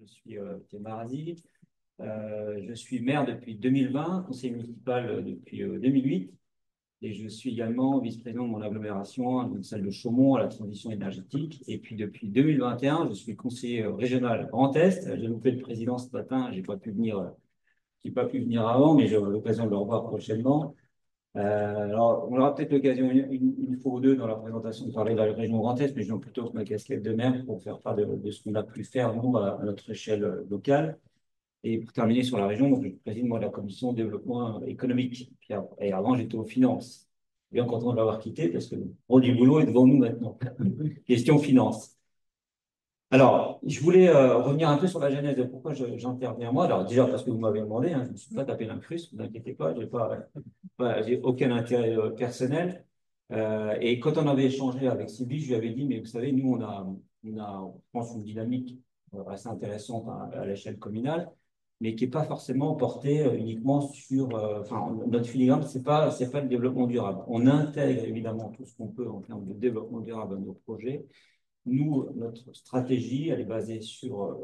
Je suis Pierre Marazzi. Je suis maire depuis 2020, conseiller municipal depuis 2008. Et je suis également vice-président de mon agglomération, une salle de Chaumont à la transition énergétique. Et puis depuis 2021, je suis conseiller régional Grand Est. J'ai loupé le président ce matin, j'ai pas pu venir avant, mais j'aurai l'occasion de le revoir prochainement. Alors, on aura peut-être l'occasion une fois ou deux dans la présentation de parler de la région Grand Est, mais je viens plutôt que ma casquette de maire pour faire part de ce qu'on a pu faire, nous, à notre échelle locale. Et pour terminer sur la région, donc, je préside moi la commission développement économique. Et avant, j'étais aux finances. Je suis bien content de l'avoir quitté parce que le rôle du boulot est devant nous maintenant. Question finance. Alors, je voulais revenir un peu sur la genèse de pourquoi j'interviens moi. Alors, déjà parce que vous m'avez demandé, hein, je ne me suis pas tapé l'incruste, ne vous inquiétez pas, j'ai aucun intérêt personnel. Et quand on avait échangé avec Sylvie, je lui avais dit, mais vous savez, nous, je pense, une dynamique assez intéressante à l'échelle communale, mais qui n'est pas forcément portée uniquement sur. Enfin, notre filigrane, c'est pas le développement durable. On intègre évidemment tout ce qu'on peut en termes de développement durable à nos projets. Nous, notre stratégie, elle est basée sur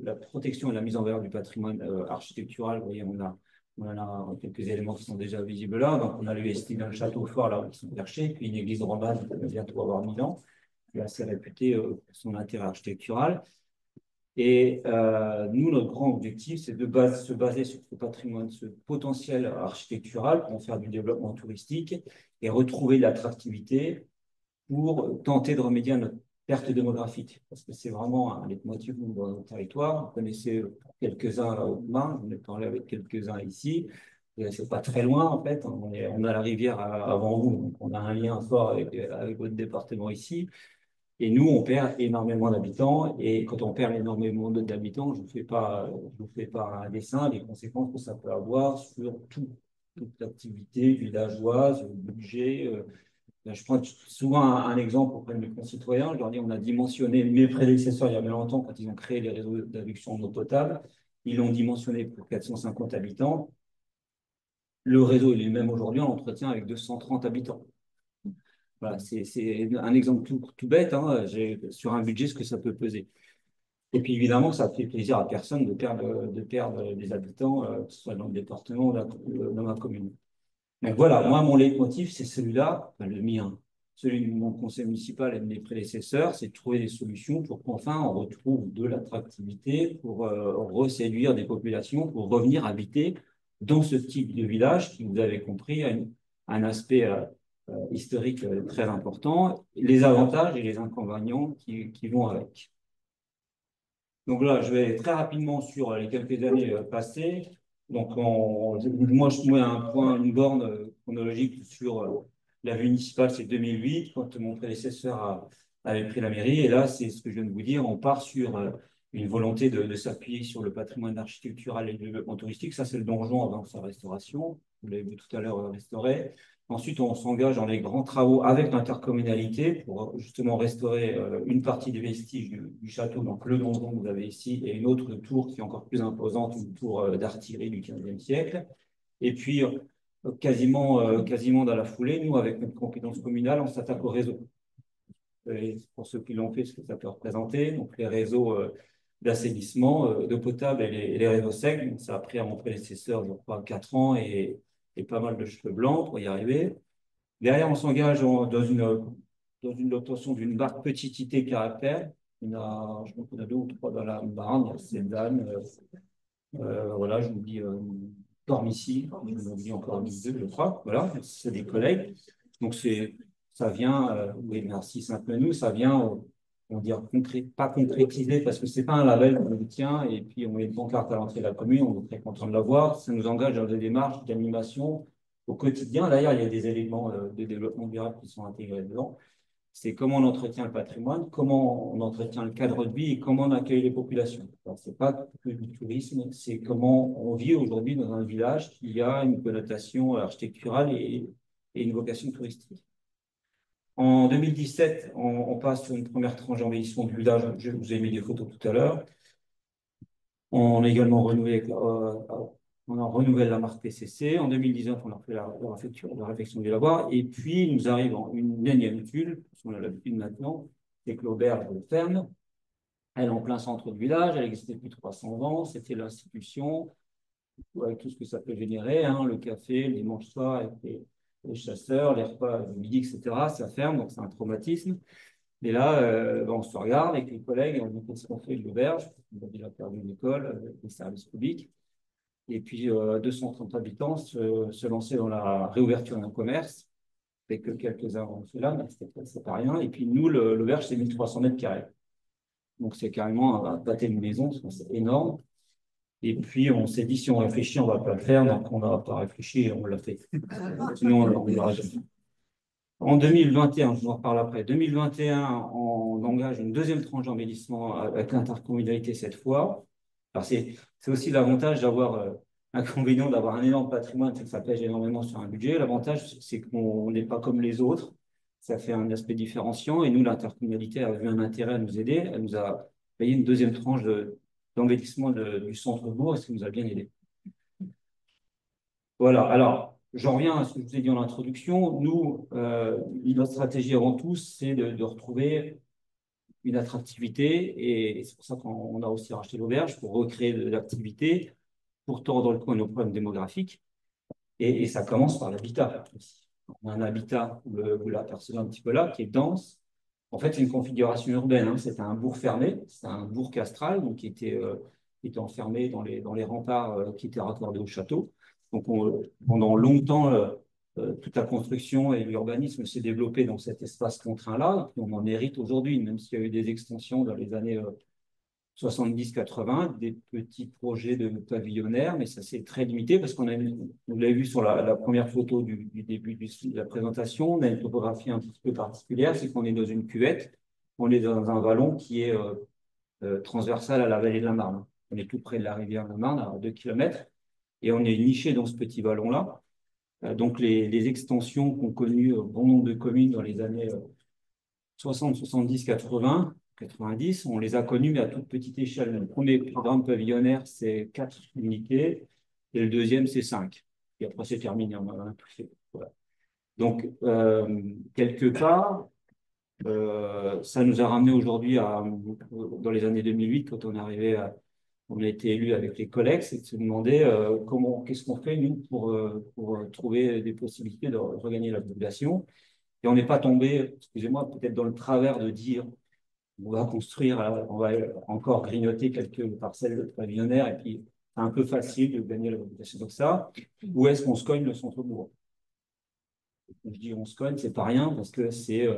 la protection et la mise en valeur du patrimoine architectural. Vous voyez, on a quelques éléments qui sont déjà visibles là. Donc, on a l'UST d'un château fort là où ils sont perchés, puis une église romane qui va bientôt avoir 1000 ans, qui est assez réputée pour son intérêt architectural. Et nous, notre grand objectif, c'est de se baser sur ce patrimoine, ce potentiel architectural pour en faire du développement touristique et retrouver l'attractivité pour tenter de remédier à notre perte démographique. Parce que c'est vraiment un leitmotiv dans notre territoire. Vous connaissez quelques-uns là-haut, j'en ai parlé avec quelques-uns ici. C'est pas très loin, en fait. On a la rivière avant vous, donc on a un lien fort avec votre département ici. Et nous, on perd énormément d'habitants. Et quand on perd énormément d'habitants, je vous fais pas un dessin des conséquences que ça peut avoir sur toute l'activité villageoise, le budget. Je prends souvent un exemple auprès de mes concitoyens. Je leur dis, on a dimensionné, mes prédécesseurs, il y a bien longtemps, quand ils ont créé les réseaux d'adduction d'eau potable, ils l'ont dimensionné pour 450 habitants. Le réseau, il est même aujourd'hui en entretien avec 230 habitants. Voilà, c'est un exemple tout bête, hein, sur un budget, ce que ça peut peser. Et puis évidemment, ça fait plaisir à personne de perdre des habitants, que ce soit dans le département ou dans ma commune. Donc voilà, moi, mon leitmotiv, c'est celui-là, enfin, le mien, celui de mon conseil municipal et de mes prédécesseurs, c'est de trouver des solutions pour qu'enfin on retrouve de l'attractivité, pour reséduire des populations, pour revenir habiter dans ce type de village qui, vous avez compris, a un aspect historique très important, les avantages et les inconvénients qui vont avec. Donc là, je vais très rapidement sur les quelques années passées. Donc, moi, je mets un point, une borne chronologique sur la vie municipale, c'est 2008, quand mon prédécesseur avait pris la mairie. Et là, c'est ce que je viens de vous dire, on part sur une volonté de s'appuyer sur le patrimoine architectural et le développement touristique. Ça, c'est le donjon avant sa restauration. Vous l'avez vu tout à l'heure, restauré. Ensuite, on s'engage dans les grands travaux avec l'intercommunalité pour justement restaurer une partie des vestiges du château, donc le donjon que vous avez ici, et une autre tour qui est encore plus imposante, une tour d'artillerie du XVe siècle. Et puis, quasiment dans la foulée, nous, avec notre compétence communale, on s'attaque au réseau. Et pour ceux qui l'ont fait, ce que ça peut représenter, donc les réseaux d'assainissement, d'eau potable et les réseaux secs. Ça a pris à mon prédécesseur, je crois, 4 ans et pas mal de cheveux blancs pour y arriver. Derrière, on s'engage dans une obtention d'une barque petitité caractère. Je crois qu'on a 2 ou 3 dans la Marne, il y a Cézanne, voilà, je vous dis Cormicy, je vous dis encore 2, je crois. Voilà, c'est des collègues. Donc, ça vient, oui, merci Sainte-Menou, ça vient, on dire, pas concrétiser, parce que c'est pas un label qu'on obtient, et puis on met une pancarte à l'entrée de la commune, on est très content de l'avoir. Ça nous engage dans des démarches d'animation au quotidien. D'ailleurs, il y a des éléments de développement durable qui sont intégrés dedans. C'est comment on entretient le patrimoine, comment on entretient le cadre de vie et comment on accueille les populations. Ce n'est pas que du tourisme, c'est comment on vit aujourd'hui dans un village qui a une connotation architecturale et une vocation touristique. En 2017, on passe sur une première tranche d'embellissement du village. Je vous ai mis des photos tout à l'heure. On a également on renouvelle la marque PCC. En 2019, on a fait la réfection du lavoir. Et puis, nous arrive une énième tuile, parce qu'on a l'habitude maintenant, c'est que l'auberge ferme. Elle est en plein centre du village, elle existait depuis 300 ans, c'était l'institution, avec tout ce que ça peut générer, hein, le café, le dimanche soir, avec les chasseurs, les repas du midi, etc. Ça ferme, donc c'est un traumatisme. Et là, on se regarde avec les collègues et on dit qu'est-ce qu'on fait de l'auberge. On a déjà perdu l'école, les services publics. Et puis, 230 habitants se lançaient dans la réouverture d'un commerce. Avec que quelques-uns ont fait là, mais c'est pas rien. Et puis, nous, l'auberge, c'est 1300 mètres carrés. Donc, c'est carrément un pâté de maison, c'est énorme. Et puis, on s'est dit, si on réfléchit, on ne va pas le faire. Donc, on n'a pas réfléchi et on l'a fait. Sinon, on ne l'aura jamais fait. En 2021, je vous en reparle après, 2021, on engage une deuxième tranche d'embellissement avec l'intercommunalité cette fois. Alors, c'est aussi l'avantage d'avoir l'inconvénient d'avoir un énorme patrimoine, c'est que ça pèse énormément sur un budget. L'avantage, c'est qu'on n'est pas comme les autres. Ça fait un aspect différenciant. Et nous, l'intercommunalité a vu un intérêt à nous aider. Elle nous a payé une deuxième tranche d'embellissement du centre-bourg, et ça nous a bien aidé. Voilà, alors, j'en reviens à ce que je vous ai dit en introduction. Nous, notre stratégie avant tout, c'est de retrouver une attractivité, et c'est pour ça qu'on a aussi racheté l'auberge, pour recréer de l'activité, pour tordre le cou à nos problèmes démographiques, et ça commence par l'habitat aussi. On a un habitat, vous l'apercevez un petit peu là, qui est dense. En fait, c'est une configuration urbaine, hein. C'était un bourg fermé, c'était un bourg castral, donc qui était enfermé dans les remparts qui étaient raccordés au château. Donc, pendant longtemps, toute la construction et l'urbanisme s'est développé dans cet espace contraint-là, et puis on en hérite aujourd'hui, même s'il y a eu des extensions dans les années 70-80, des petits projets de pavillonnaires, mais ça c'est très limité parce vous l'avez vu sur la première photo du début de la présentation, on a une topographie un petit peu particulière, c'est qu'on est dans une cuvette, on est dans un vallon qui est transversal à la vallée de la Marne. On est tout près de la rivière de la Marne, à 2 km, et on est niché dans ce petit vallon-là. Donc les extensions qu'ont connues bon nombre de communes dans les années 60, 70, 80, 90, on les a connus, mais à toute petite échelle. Le premier programme pavillonnaire, c'est 4 unités, et le deuxième, c'est 5. Et après, c'est terminé. Voilà. Donc, quelque part, ça nous a ramené aujourd'hui dans les années 2008, quand on a été élu avec les collègues, c'est de se demander qu'est-ce qu'on fait, nous, pour trouver des possibilités de regagner la population. Et on n'est pas tombé, excusez-moi, peut-être dans le travers de dire on va construire, on va encore grignoter quelques parcelles pavillonnaires et puis c'est un peu facile de gagner la population. Donc ça, où est-ce qu'on se cogne le centre-bourg? Je dis on se cogne, c'est pas rien parce que c'est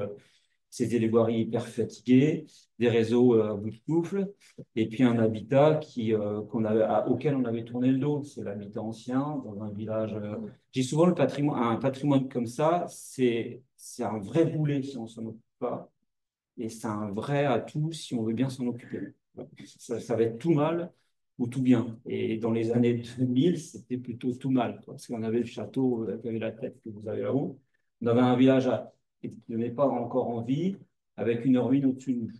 des voiries hyper fatiguées, des réseaux à bout de souffle, et puis un habitat auquel on avait tourné le dos. C'est l'habitat ancien dans un village. Je dis souvent un patrimoine comme ça, c'est un vrai boulet si on s'en occupe pas. Et c'est un vrai atout si on veut bien s'en occuper. Ça va être tout mal ou tout bien. Et dans les années 2000, c'était plutôt tout mal, parce qu'on avait le château qui avait la tête que vous avez là-haut. On avait un village qui n'est pas encore en vie, avec une ruine au-dessus de nous.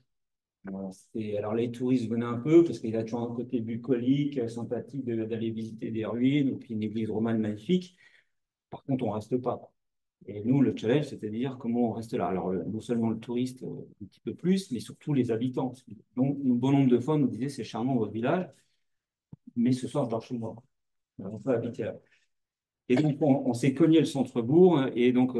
Voilà, alors les touristes venaient un peu, parce qu'il y a toujours un côté bucolique, sympathique d'aller visiter des ruines, et puis une église romane magnifique. Par contre, on ne reste pas. Et nous, le challenge, c'était de dire comment on reste là. Alors, non seulement le touriste, un petit peu plus, mais surtout les habitants. Donc, un bon nombre de fois, on nous disait, c'est charmant votre village, mais ce soir, je dors chez moi. On peut habiter là. Et donc, on s'est cogné le centre-bourg, et donc,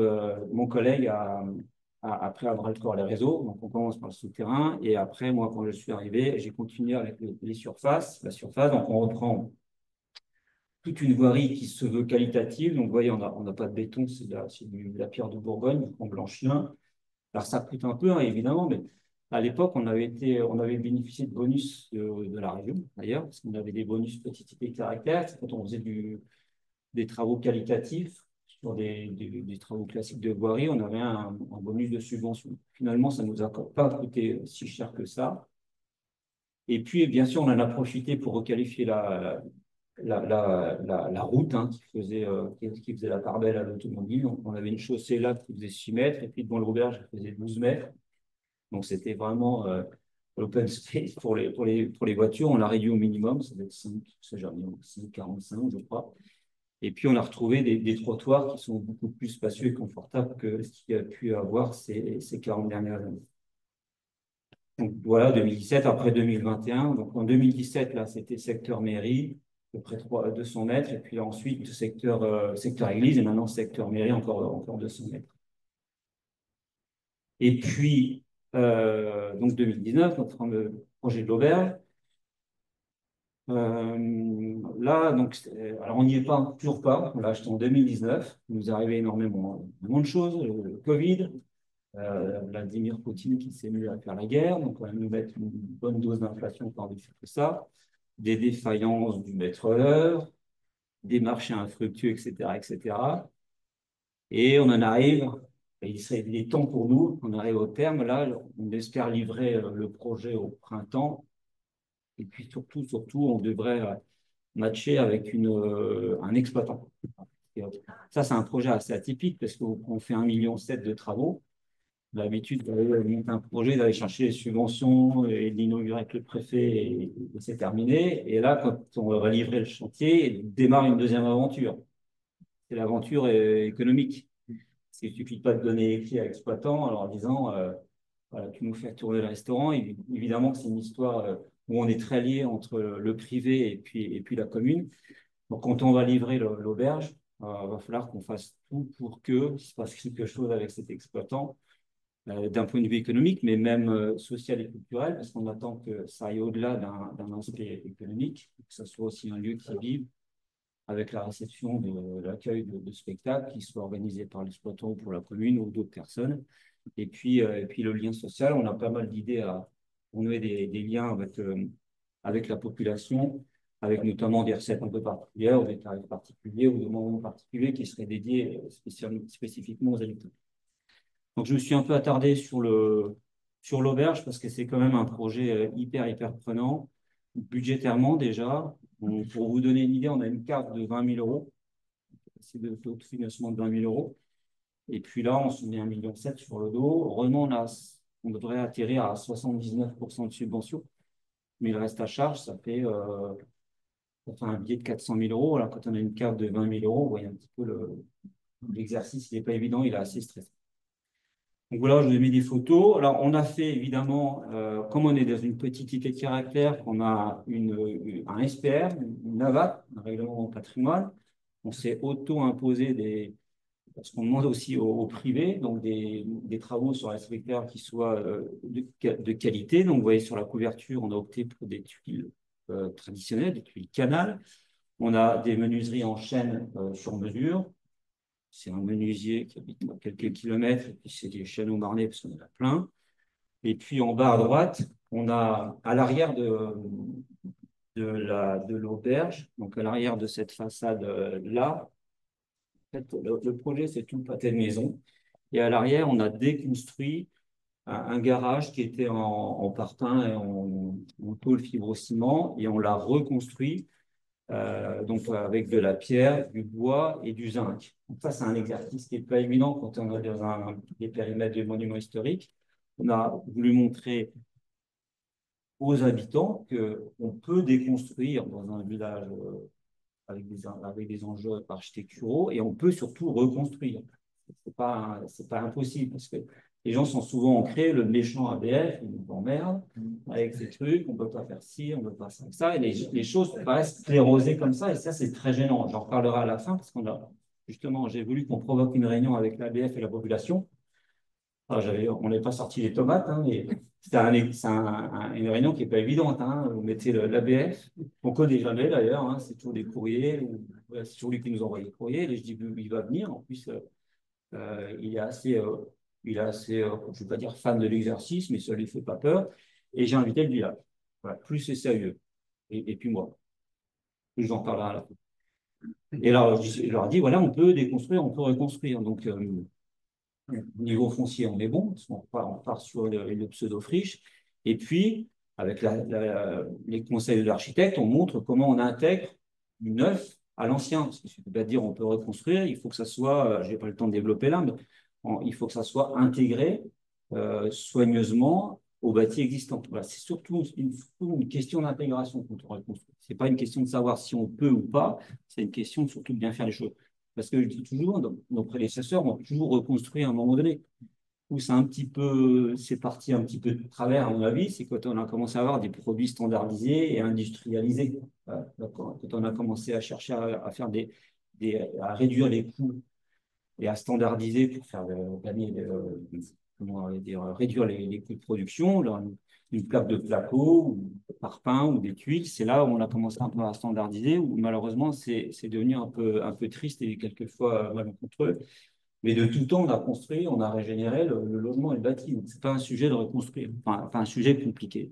mon collègue a pris à bras le corps les réseaux. Donc, on commence par le souterrain, et après, moi, quand je suis arrivé, j'ai continué avec les surfaces, la surface. Donc, on reprend toute une voirie qui se veut qualitative. Donc, vous voyez, on n'a pas de béton, c'est de la pierre de Bourgogne, en blanchien. Alors, ça coûte un peu, hein, évidemment, mais à l'époque, on avait bénéficié de bonus de la région, d'ailleurs, parce qu'on avait des bonus petite et caractère. C'est quand on faisait des travaux qualitatifs sur des travaux classiques de voirie, on avait un bonus de subvention. Finalement, ça ne nous a pas coûté si cher que ça. Et puis, bien sûr, on en a profité pour requalifier la route, hein, qui faisait la part belle à l'automobile. On avait une chaussée là qui faisait 6 mètres, et puis devant l'auberge, qui faisait 12 mètres. Donc, c'était vraiment l'open space pour les voitures. On l'a réduit au minimum, ça doit être 5,45, je crois. Et puis, on a retrouvé des trottoirs qui sont beaucoup plus spacieux et confortables que ce qu'il y a pu avoir ces 40 dernières années. Donc voilà, 2017, après 2021. Donc en 2017, là, c'était secteur mairie, à peu près 200 mètres. Et puis là, ensuite, secteur église. Et maintenant, secteur mairie, encore 200 mètres. Et puis, donc 2019, notre fameux projet de l'auberge. Là, donc, alors on n'y est pas, toujours pas. On l'a acheté en 2019. Il nous est arrivé énormément de choses. Le Covid, Vladimir Poutine qui s'est mis à faire la guerre. Donc, on va nous mettre une bonne dose d'inflation par-dessus tout ça. Des défaillances du maître-œuvre, des marchés infructueux, etc., etc. Et on en arrive, il est temps pour nous, on arrive au terme. Là, on espère livrer le projet au printemps. Et puis surtout, on devrait matcher avec un exploitant. Et ça, c'est un projet assez atypique parce qu'on fait 1,7 million de travaux. L'habitude d'aller monter un projet, d'aller chercher les subventions et de l'inaugurer avec le préfet et c'est terminé. Et là, quand on va livrer le chantier, démarre une deuxième aventure. C'est l'aventure économique. Parce qu'il ne suffit pas de donner les clés à l'exploitant en leur disant voilà, tu nous fais tourner le restaurant. Et évidemment, c'est une histoire où on est très lié entre le privé et puis la commune. Donc, quand on va livrer l'auberge, il va falloir qu'on fasse tout pour qu'il se passe quelque chose avec cet exploitant, d'un point de vue économique, mais même social et culturel, parce qu'on attend que ça aille au-delà d'un aspect économique, que ce soit aussi un lieu qui vive avec la réception de l'accueil de spectacles qui soit organisé par l'exploitant ou pour la commune ou d'autres personnes. Et puis le lien social, on a pas mal d'idées à nouer des liens avec la population, avec notamment des recettes un peu particulières ou des tarifs particuliers ou des moments particuliers qui seraient dédiés spécifiquement aux habitants. Donc je me suis un peu attardé sur l'auberge parce que c'est quand même un projet hyper prenant, budgétairement déjà. Pour vous donner une idée, on a une carte de 20 000 euros, c'est de financement de 20 000 euros. Et puis là, on se met 1,7 million sur le dos. Heureusement, on devrait atterrir à 79% de subvention, mais le reste à charge, ça fait un billet de 400 000 euros. Alors, quand on a une carte de 20 000 euros, vous voyez un petit peu l'exercice, il n'est pas évident, il est assez stressant. Donc voilà, je vous ai mis des photos. Alors, on a fait évidemment, comme on est dans une petite cité de caractère, on a un SPR, une AVAP, un règlement de patrimoine. On s'est auto-imposé parce qu'on demande aussi au privé, donc des travaux sur les secteurs qui soient de qualité. Donc, vous voyez sur la couverture, on a opté pour des tuiles traditionnelles, des tuiles canal. On a des menuiseries en chaîne sur mesure. C'est un menuisier qui habite à quelques kilomètres, et puis c'est des chaînes au marnet parce qu'on en a plein. Et puis en bas à droite, on a à l'arrière de l'auberge, donc à l'arrière de cette façade-là, en fait, le projet, c'est tout le pâté de maison. Et à l'arrière, on a déconstruit un garage qui était en parpaing et en tôle fibrociment, et on l'a reconstruit donc avec de la pierre, du bois et du zinc. Donc ça, c'est un exercice qui n'est pas évident quand on est dans des périmètres de monuments historiques. On a voulu montrer aux habitants qu'on peut déconstruire dans un village avec des enjeux architecturaux et on peut surtout reconstruire. C'est pas impossible parce que les gens sont souvent ancrés, le méchant ABF, ils nous emmerdent avec ces trucs, on ne peut pas faire ci, on ne peut pas faire ça, et les choses paraissent sclérosées comme ça, et ça, c'est très gênant. J'en reparlerai à la fin parce justement, j'ai voulu qu'on provoque une réunion avec l'ABF et la population. Alors, on n'avait pas sorti les tomates, hein, mais c'est une réunion qui n'est pas évidente. Hein. Vous mettez l'ABF, on connaît jamais d'ailleurs, hein, c'est toujours des courriers, c'est toujours lui qui nous envoie les courriers. Et je dis, il va venir, en plus, il est assez, je ne vais pas dire fan de l'exercice, mais ça ne lui fait pas peur. Et j'ai invité le village. Voilà, plus c'est sérieux. Et puis moi, j'en parlerai à la fin. Et là, je leur ai dit, voilà, on peut déconstruire, on peut reconstruire. Donc, niveau foncier, on est bon, parce on part sur le pseudo-friche. Et puis, avec les conseils de l'architecte, on montre comment on intègre du neuf à l'ancien. Parce que je ne peux pas dire on peut reconstruire, il faut que ça soit, je n'ai pas le temps de développer là, mais il faut que ça soit intégré soigneusement au bâti existant. Voilà, c'est surtout une question d'intégration quand on reconstruit. Ce n'est pas une question de savoir si on peut ou pas, c'est une question surtout de bien faire les choses. Parce que je dis toujours, nos prédécesseurs ont toujours reconstruit à un moment donné. où c'est parti un petit peu de travers, à mon avis, c'est quand on a commencé à avoir des produits standardisés et industrialisés. Quand on a commencé à chercher à faire à réduire les coûts et à standardiser pour faire gagner, comment dire, réduire les coûts de production, une plaque de placo, ou par pain ou des tuiles, c'est là où on a commencé un peu à standardiser, où malheureusement c'est devenu un peu triste et quelquefois malencontreux. Mais de tout temps, on a construit, on a régénéré le logement et le bâti. Ce n'est pas un sujet de reconstruire, enfin un sujet compliqué.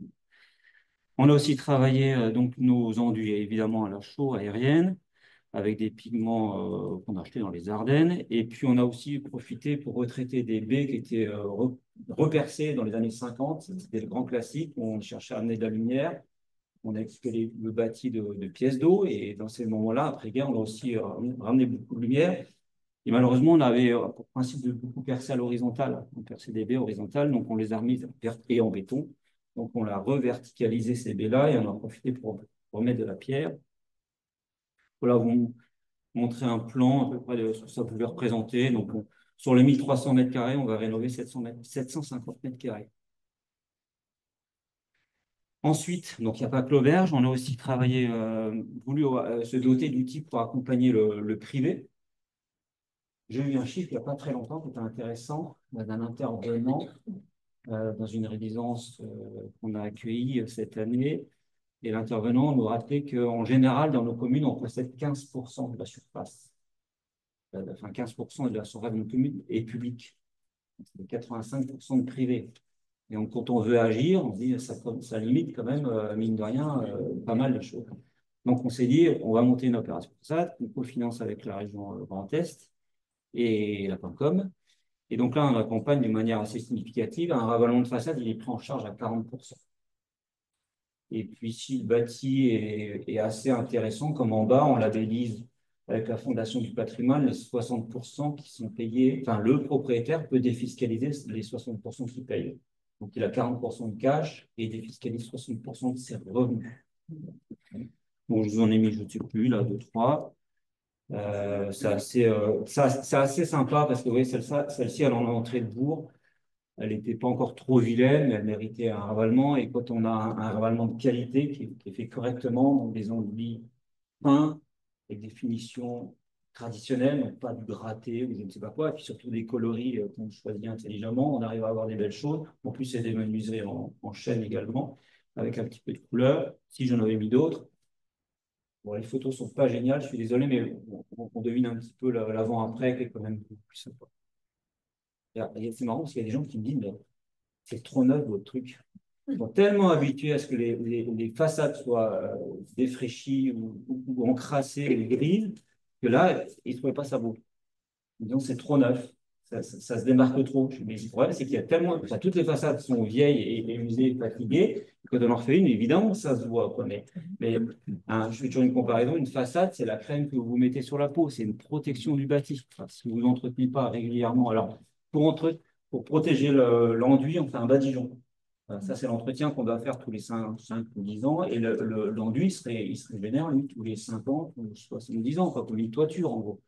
On a aussi travaillé donc nos enduits, évidemment, à la chaux aérienne, avec des pigments qu'on a achetés dans les Ardennes. Et puis, on a aussi profité pour retraiter des baies qui étaient repercées dans les années 50. C'était le grand classique. On cherchait à amener de la lumière. On a équipé le bâti de pièces d'eau. Et dans ces moments-là, après-guerre, on a aussi ramené beaucoup de lumière. Et malheureusement, on avait pour principe de beaucoup percer à l'horizontale. On perçait des baies horizontales, donc on les a remises et en béton. Donc, on a reverticalisé ces baies-là et on a profité pour remettre de la pierre. Voilà, vous montrer un plan à peu près de ce que ça pouvait représenter. Donc, sur les 1300 mètres carrés, on va rénover 750 mètres carrés. Ensuite, donc il n'y a pas que l'auberge, on a aussi travaillé, voulu se doter d'outils pour accompagner le privé. J'ai eu un chiffre il n'y a pas très longtemps qui était intéressant d'un intervenant dans une résidence qu'on a accueillie cette année. Et l'intervenant nous rappelait qu'en général, dans nos communes, on possède 15% de la surface. Enfin, 15% de la surface de nos communes est publique. C'est 85% de privé. Et donc, quand on veut agir, on se dit ça limite quand même, mine de rien, pas mal de choses. Donc, on s'est dit, on va monter une opération pour ça, qu'on cofinance avec la région Grand Est et la Pancom. Et donc là, on accompagne d'une manière assez significative. Un ravalement de façade, il est pris en charge à 40%. Et puis, si le bâti est assez intéressant, comme en bas, on labellise avec la Fondation du patrimoine les 60% qui sont payés. Enfin, le propriétaire peut défiscaliser les 60% qu'il paye. Donc, il a 40% de cash et défiscalise 60% de ses revenus. Bon, je vous en ai mis, je ne sais plus, là, deux, trois. C'est assez sympa parce que, vous voyez, celle-ci, elle en est entrée de bourg. Elle n'était pas encore trop vilaine, mais elle méritait un ravalement. Et quand on a un ravalement de qualité qui est fait correctement, donc des enduits peints, avec des finitions traditionnelles, donc pas du gratté ou je ne sais pas quoi, et puis surtout des coloris qu'on choisit intelligemment, on arrive à avoir des belles choses. En plus, c'est des menuiseries en chêne également, avec un petit peu de couleur. Si j'en avais mis d'autres, bon, les photos sont pas géniales, je suis désolé, mais on devine un petit peu l'avant-après qui est quand même beaucoup plus sympa. C'est marrant parce qu'il y a des gens qui me disent, mais c'est trop neuf votre truc. Ils sont tellement habitués à ce que les façades soient défraîchies ou encrassées ou grises que là, ils ne trouvaient pas ça beau. Donc c'est trop neuf. Ça se démarque trop. Mais le problème, c'est qu'il y a tellement. Enfin, toutes les façades sont vieilles et usées, fatiguées. Quand on en refait une, évidemment, ça se voit, quoi. Mais je fais toujours une comparaison. Une façade, c'est la crème que vous mettez sur la peau. C'est une protection du bâti. Enfin, si vous n'entretenez pas régulièrement. Alors, pour protéger l'enduit, on fait un badigeon. Ça, c'est l'entretien qu'on doit faire tous les 5 ou 10 ans. Et l'enduit, il serait vénère, lui, tous les 50 ou 70 ans, quoi, comme une toiture, en gros.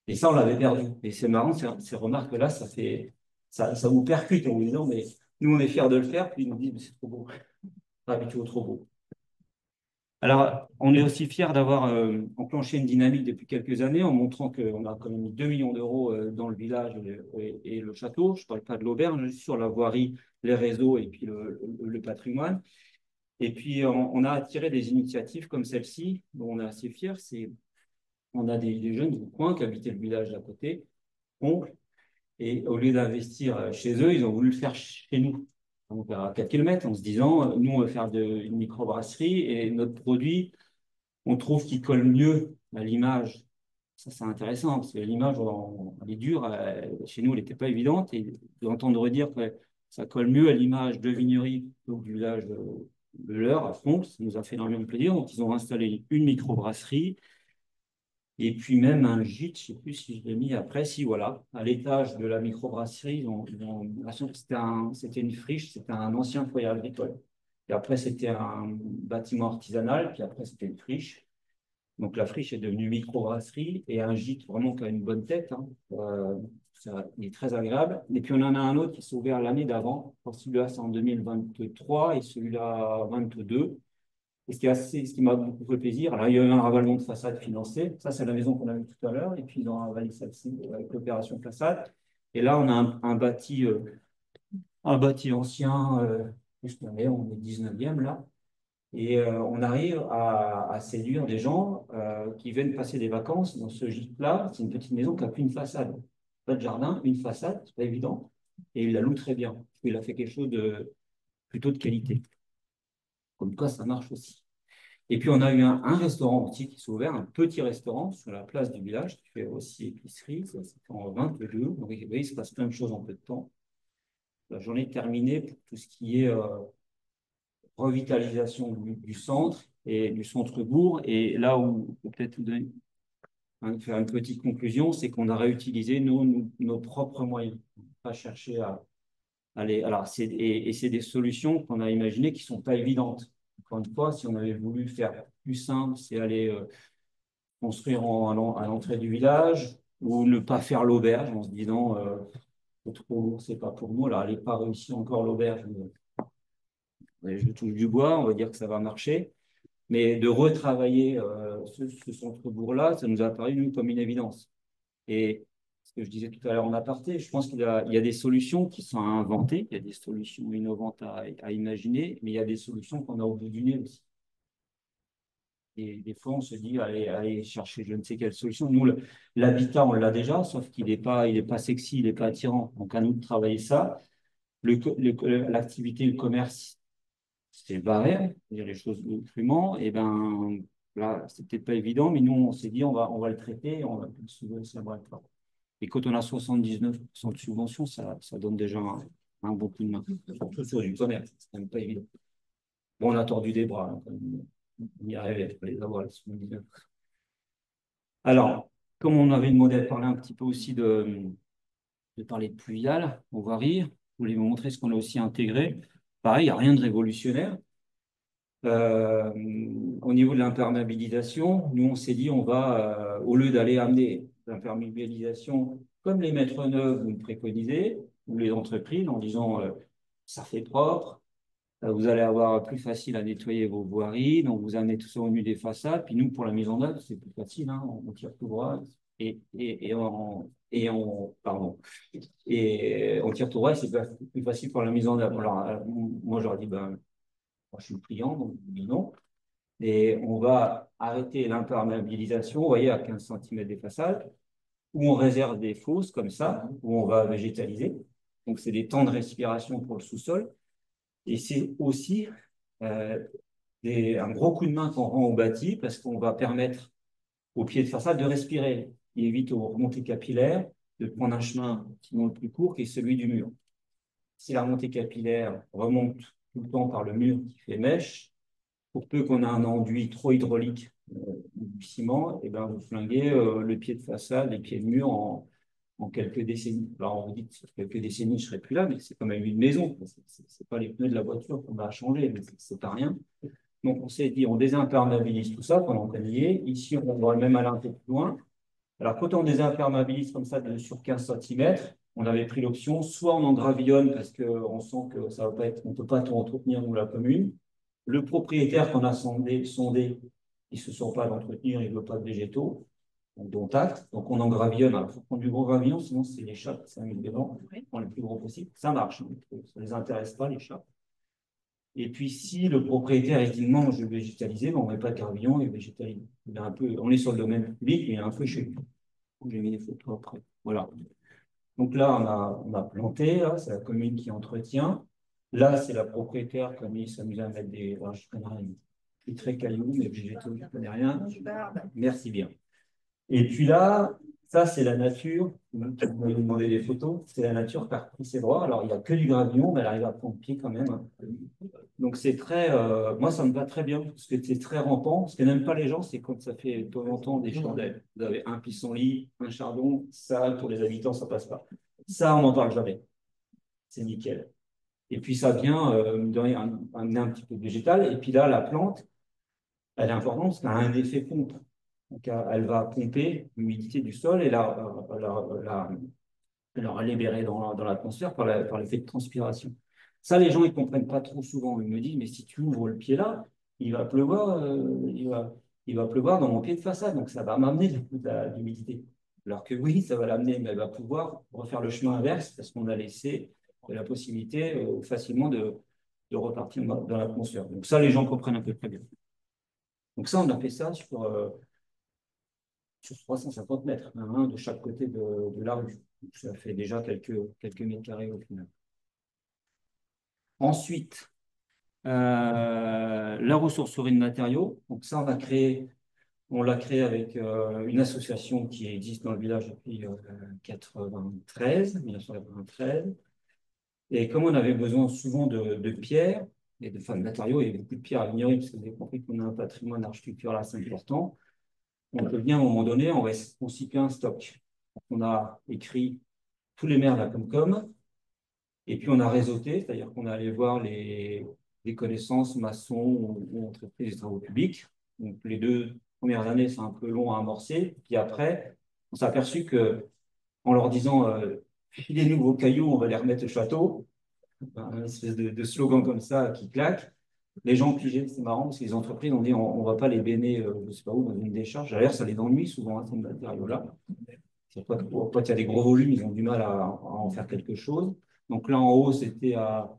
Et ça, on l'avait perdu. Et c'est marrant, ces remarques-là, ça vous percute en vous disant, mais nous, on est fiers de le faire, puis ils nous disent, mais c'est trop beau. Pas habitué au trop beau. Alors, on est aussi fiers d'avoir enclenché une dynamique depuis quelques années en montrant qu'on a quand même mis 2 millions d'euros dans le village et le château. Je ne parle pas de l'auberge, juste sur la voirie, les réseaux et puis le patrimoine. Et puis, on a attiré des initiatives comme celle-ci, dont on est assez fiers. On a des jeunes du coin qui habitaient le village d'à côté, oncles, et au lieu d'investir chez eux, ils ont voulu le faire chez nous. Donc, à 4 km, en se disant, nous, on va faire une microbrasserie et notre produit, on trouve qu'il colle mieux à l'image. Ça, c'est intéressant, parce que l'image, elle est dure. Chez nous, elle n'était pas évidente. Et d'entendre dire que ça colle mieux à l'image de Vignery que du village de l'Eure, à Fronx, ça nous a fait énormément plaisir. Donc, ils ont installé une microbrasserie et puis même un gîte, je ne sais plus si je l'ai mis après, si voilà, à l'étage de la microbrasserie, c'était une friche, c'était un ancien foyer agricole. Et après, c'était un bâtiment artisanal, puis après, c'était une friche. Donc la friche est devenue microbrasserie et un gîte vraiment qui a une bonne tête. Hein. il est très agréable. Et puis on en a un autre qui s'est ouvert l'année d'avant. Celui-là, c'est en 2023 et celui-là, 22. Et ce qui m'a beaucoup fait plaisir, alors il y a eu un ravalement de façade financé. Ça, c'est la maison qu'on a vue tout à l'heure. Et puis ils ont ravalé celle-ci avec l'opération façade. Et là, on a un bâti ancien, juste on est 19e là. Et on arrive à séduire des gens qui viennent passer des vacances dans ce gîte-là. C'est une petite maison qui n'a qu'une façade. Pas de jardin, une façade, c'est pas évident. Et il la loue très bien. Il a fait quelque chose de plutôt de qualité. Comme quoi, ça marche aussi. Et puis, on a eu un restaurant aussi qui s'est ouvert, un petit restaurant sur la place du village qui fait aussi épicerie. Ça s'est fait en 22. Donc, vous voyez, il se passe plein de choses en peu de temps. La journée est terminée pour tout ce qui est revitalisation du centre et du centre-bourg. Et là où peut-être faire une petite conclusion, c'est qu'on a réutilisé nos propres moyens. On n'a pas cherché à aller. Alors, c'est des solutions qu'on a imaginées qui ne sont pas évidentes. Encore une fois, si on avait voulu faire plus simple, c'est aller construire à l'entrée du village ou ne pas faire l'auberge en se disant c'est trop lourd, c'est pas pour nous. Alors, elle n'est pas réussi encore l'auberge. Je touche du bois, on va dire que ça va marcher. Mais de retravailler ce centre-bourg-là, ça nous a apparu, nous, comme une évidence. Et ce que je disais tout à l'heure en aparté, je pense qu'il y a des solutions qui sont à inventer, il y a des solutions innovantes à imaginer, mais il y a des solutions qu'on a au bout du nez aussi. Et des fois, on se dit, allez chercher je ne sais quelle solution. Nous, l'habitat, on l'a déjà, sauf qu'il n'est pas sexy, il n'est pas attirant. Donc, à nous de travailler ça. L'activité, le commerce, c'est barré, dire les choses crûment, et ben là, c'est peut-être pas évident, mais nous, on s'est dit, on va le traiter, on va le soulever, ça va être. Et quand on a 79% de subvention, ça donne déjà un bon coup de main, surtout sur du commerce, c'est quand même pas évident. Bon, on a tordu des bras, hein, on y arrivait, il fallait les avoir, les 79. Alors, comme on avait demandé à parler un petit peu aussi de parler de pluvial, on va rire, je voulais vous montrer ce qu'on a aussi intégré. Pareil, il n'y a rien de révolutionnaire. Euh, Au niveau de l'imperméabilisation, nous, on s'est dit, on va, au lieu d'aller amener l'imperméabilisation comme les maîtres neufs vous le préconisez, ou les entreprises, en disant, ça fait propre, vous allez avoir plus facile à nettoyer vos voiries, donc vous amenez tout ça au nu des façades, puis nous, pour la mise en œuvre, c'est plus facile, hein, on tire tout droit, pardon, et on tire tout droit, et c'est plus facile pour la mise en œuvre. Alors, moi, j'aurais dit, ben, moi, je suis le client, donc je dis non. Et on va arrêter l'imperméabilisation, vous voyez, à 15 cm des façades, où on réserve des fosses comme ça, où on va végétaliser. Donc, c'est des temps de respiration pour le sous-sol. Et c'est aussi euh, un gros coup de main qu'on rend au bâti parce qu'on va permettre au pied de façade de respirer. Il évite aux remontées capillaires de prendre un chemin sinon le plus court qui est celui du mur. Si la remontée capillaire remonte tout le temps par le mur qui fait mèche, pour peu qu'on ait un enduit trop hydraulique du ciment, et ben vous flinguez le pied de façade, les pieds de mur en quelques décennies. Alors on vous dit que sur quelques décennies, je ne serai plus là, mais c'est quand même une maison. Ce n'est pas les pneus de la voiture qu'on va changer, mais c'est pas rien. Donc on s'est dit, on désimperméabilise tout ça pendant qu'on y est. Ici, on va même aller un peu plus loin. Alors quand on désimperméabilise comme ça sur 15 cm, on avait pris l'option, soit on en gravillonne parce qu'on sent que ça va pas être, on ne peut pas tout entretenir, nous, la commune. Le propriétaire qu'on a sondé, il ne se sent pas d'entretenir, il ne veut pas de végétaux, dont acte. Donc on en gravillonne. Alors il faut prendre du gros gravillon, sinon c'est les chats qui s'amusent devant. On prend le plus gros possible. Ça marche. Ça ne les intéresse pas, les chats. Et puis si le propriétaire est dit non, je vais végétaliser, mais on ne met pas de gravillon et végétalise. On est sur le domaine public, mais il est un peu chez lui. J'ai mis des photos après. Voilà. Donc là, on a planté, c'est la commune qui entretient. Là, c'est la propriétaire qui a mis, s'amusait à mettre des. Alors, je ne connais rien. Je suis très caillou, mais végétaux, je ne connais rien. Merci bien. Et puis là, ça, c'est la nature. Vous m'avez demandé des photos. C'est la nature qui a repris ses droits. Alors, il n'y a que du gravillon, mais elle arrive à prendre pied quand même. Donc, c'est très. Moi, ça me va très bien, parce que c'est très rampant. Ce que n'aiment pas les gens, c'est quand ça fait de temps en temps des chandelles. Vous avez un pissenlit, un chardon. Ça, pour les habitants, ça ne passe pas. Ça, on n'en parle jamais. C'est nickel. Et puis, ça vient amener un petit peu de végétal. Et puis là, la plante, elle est importante parce qu'elle a un effet pompe. Donc, elle va pomper l'humidité du sol et alors libéré dans l'atmosphère par l'effet de transpiration. Ça, les gens, ils ne comprennent pas trop souvent. Ils me disent, mais si tu ouvres le pied là, il va pleuvoir, il va pleuvoir dans mon pied de façade, donc ça va m'amener de l'humidité. Alors que oui, ça va l'amener, mais elle va pouvoir refaire le chemin inverse parce qu'on a laissé la possibilité facilement de repartir dans l'atmosphère. Donc ça, les gens comprennent un peu très bien. Donc ça, on a fait ça sur 350 mètres, un de chaque côté de la rue. Donc, ça fait déjà quelques mètres carrés au final. Ensuite, la ressourcerie de matériaux. Donc ça, on l'a créé avec une association qui existe dans le village depuis 1993. Et comme on avait besoin souvent de pierres et de matériaux, et beaucoup de pierres à Vignory, parce que vous avez compris qu'on a un patrimoine architectural assez important, on peut bien à un moment donné, on va constituer un stock. On a écrit tous les maires de la Comcom, et puis on a réseauté, c'est-à-dire qu'on est allé voir les connaissances maçons ou entreprises des travaux publics. Donc les 2 premières années, c'est un peu long à amorcer. Puis après, on s'est aperçu que en leur disant filez-nous vos cailloux, on va les remettre au château, un espèce de slogan comme ça qui claque. Les gens ont pigé, c'est marrant, parce que les entreprises ont dit on ne va pas les béner, je ne sais pas où, dans une décharge. D'ailleurs, ça les ennuie souvent, ces matériaux-là. Quand il y a des gros volumes, ils ont du mal à en faire quelque chose. Donc là, en haut, c'était à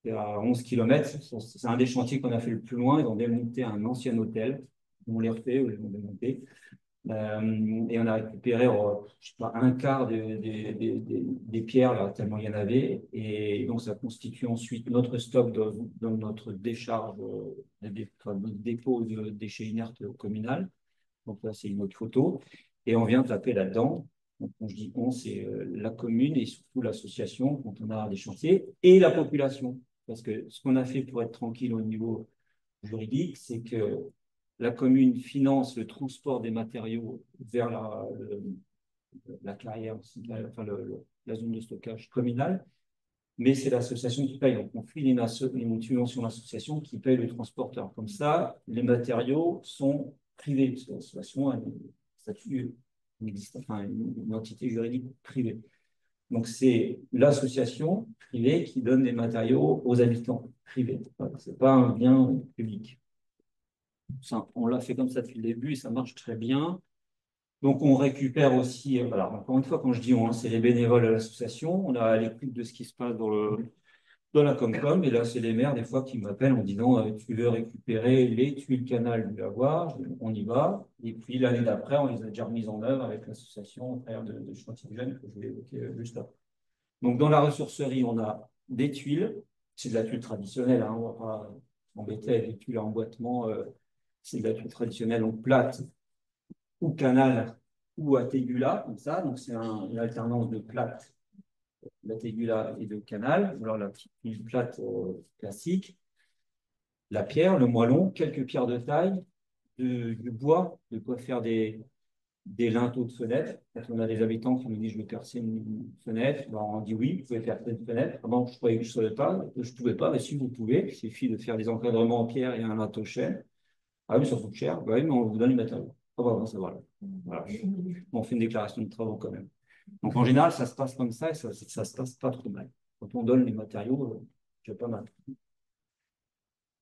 11 km. C'est un des chantiers qu'on a fait le plus loin. Ils ont démonté un ancien hôtel. On l'a refait, ou ils l'ont démonté. Et on a récupéré, je sais pas, un quart des pierres, là, tellement il y en avait. Et donc, ça constitue ensuite notre stock dans notre décharge, notre dépôt de déchets inertes communal. Donc là, c'est une autre photo. Et on vient taper là-dedans. Donc, quand je dis on, c'est la commune et surtout l'association quand on a des chantiers et la population. Parce que ce qu'on a fait pour être tranquille au niveau juridique, c'est que la commune finance le transport des matériaux vers la carrière, enfin la zone de stockage communale, mais c'est l'association qui paye. Donc, on file une subvention à l'association qui paye le transporteur. Comme ça, les matériaux sont privés, parce que l'association a un statut enfin, une entité juridique privée. Donc, c'est l'association privée qui donne des matériaux aux habitants privés. Ce n'est pas un bien public. Ça, on l'a fait comme ça depuis le début et ça marche très bien. Donc, on récupère aussi, alors encore une fois, quand je dis on, c'est les bénévoles de l'association. On a l'écoute de ce qui se passe dans la Comcom. Et là, c'est les maires, des fois, qui m'appellent en disant tu veux récupérer les tuiles canal du lavoir, on y va. Et puis, l'année d'après, on les a déjà remises en œuvre avec l'association au travers de chantiers jeunes que je vais évoquer juste après. Donc, dans la ressourcerie, on a des tuiles. C'est de la tuile traditionnelle, hein, on ne va pas s'embêter avec des tuiles à emboîtement. C'est de la tuile traditionnelle, donc plate ou canal ou à tégula, comme ça. Donc, c'est une alternance de plate, la tégula et de canal. Alors, la petite plate classique, la pierre, le moellon, quelques pierres de taille, du bois, de quoi faire des linteaux de fenêtres. Quand on a des habitants qui nous disent je veux percer une fenêtre, ben on dit oui, vous pouvez faire cette fenêtre. Avant, je croyais que je ne pouvais pas, mais si vous pouvez, il suffit de faire des encadrements en pierre et un linteau chêne. Ah oui, ça coûte cher, bah oui, mais on vous donne les matériaux. Ah bah, bon, ça va. Voilà. On fait une déclaration de travaux quand même. Donc en général, ça se passe comme ça et ça se passe pas trop mal. Quand on donne les matériaux, c'est pas mal.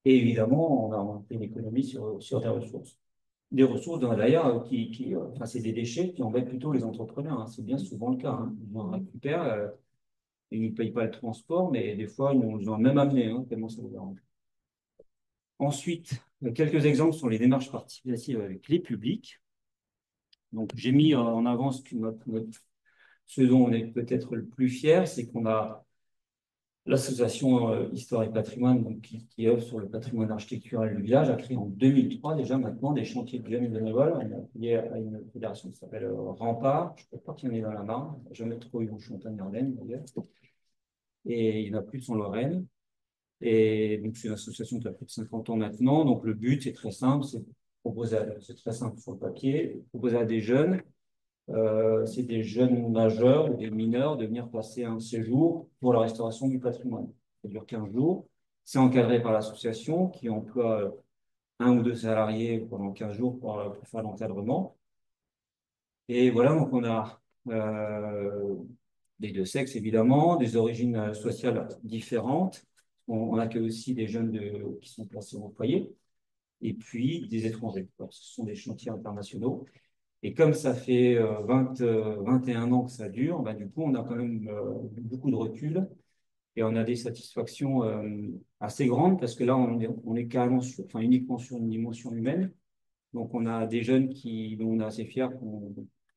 Et évidemment, on a fait une économie sur des ressources. Des ressources, d'ailleurs, enfin, c'est des déchets qui embêtent plutôt les entrepreneurs, hein. C'est bien souvent le cas, hein. Ils en récupèrent, ils ne payent pas le transport, mais des fois, ils nous ont même amené, hein, tellement ça les dérange. Ensuite, quelques exemples sur les démarches participatives avec les publics. Donc, j'ai mis en avant ce dont on est peut-être le plus fier, c'est qu'on a l'association Histoire et Patrimoine, donc, qui œuvre sur le patrimoine architectural du village, a créé en 2003 déjà maintenant des chantiers de jeunes bénévoles. On est affilié à une fédération qui s'appelle Rempart. Je ne peux pas qu'il y en ait dans la Marne, jamais trop eu en Champagne-Ardenne d'ailleurs. Et il y en a plus en Lorraine. Et donc, c'est une association qui a plus de 50 ans maintenant. Donc, le but, c'est très simple, c'est très simple sur le papier, proposer à des jeunes, c'est des jeunes majeurs ou des mineurs de venir passer un séjour pour la restauration du patrimoine. Ça dure 15 jours. C'est encadré par l'association qui emploie un ou deux salariés pendant 15 jours pour faire l'encadrement. Et voilà, donc on a des deux sexes évidemment, des origines sociales différentes. On accueille aussi des jeunes qui sont placés au foyer, et puis des étrangers. Alors, ce sont des chantiers internationaux. Et comme ça fait 21 ans que ça dure, bah, du coup, on a quand même beaucoup de recul et on a des satisfactions assez grandes parce que là, on est carrément enfin, uniquement sur une dimension humaine. Donc, on a des jeunes dont on est assez fiers, qui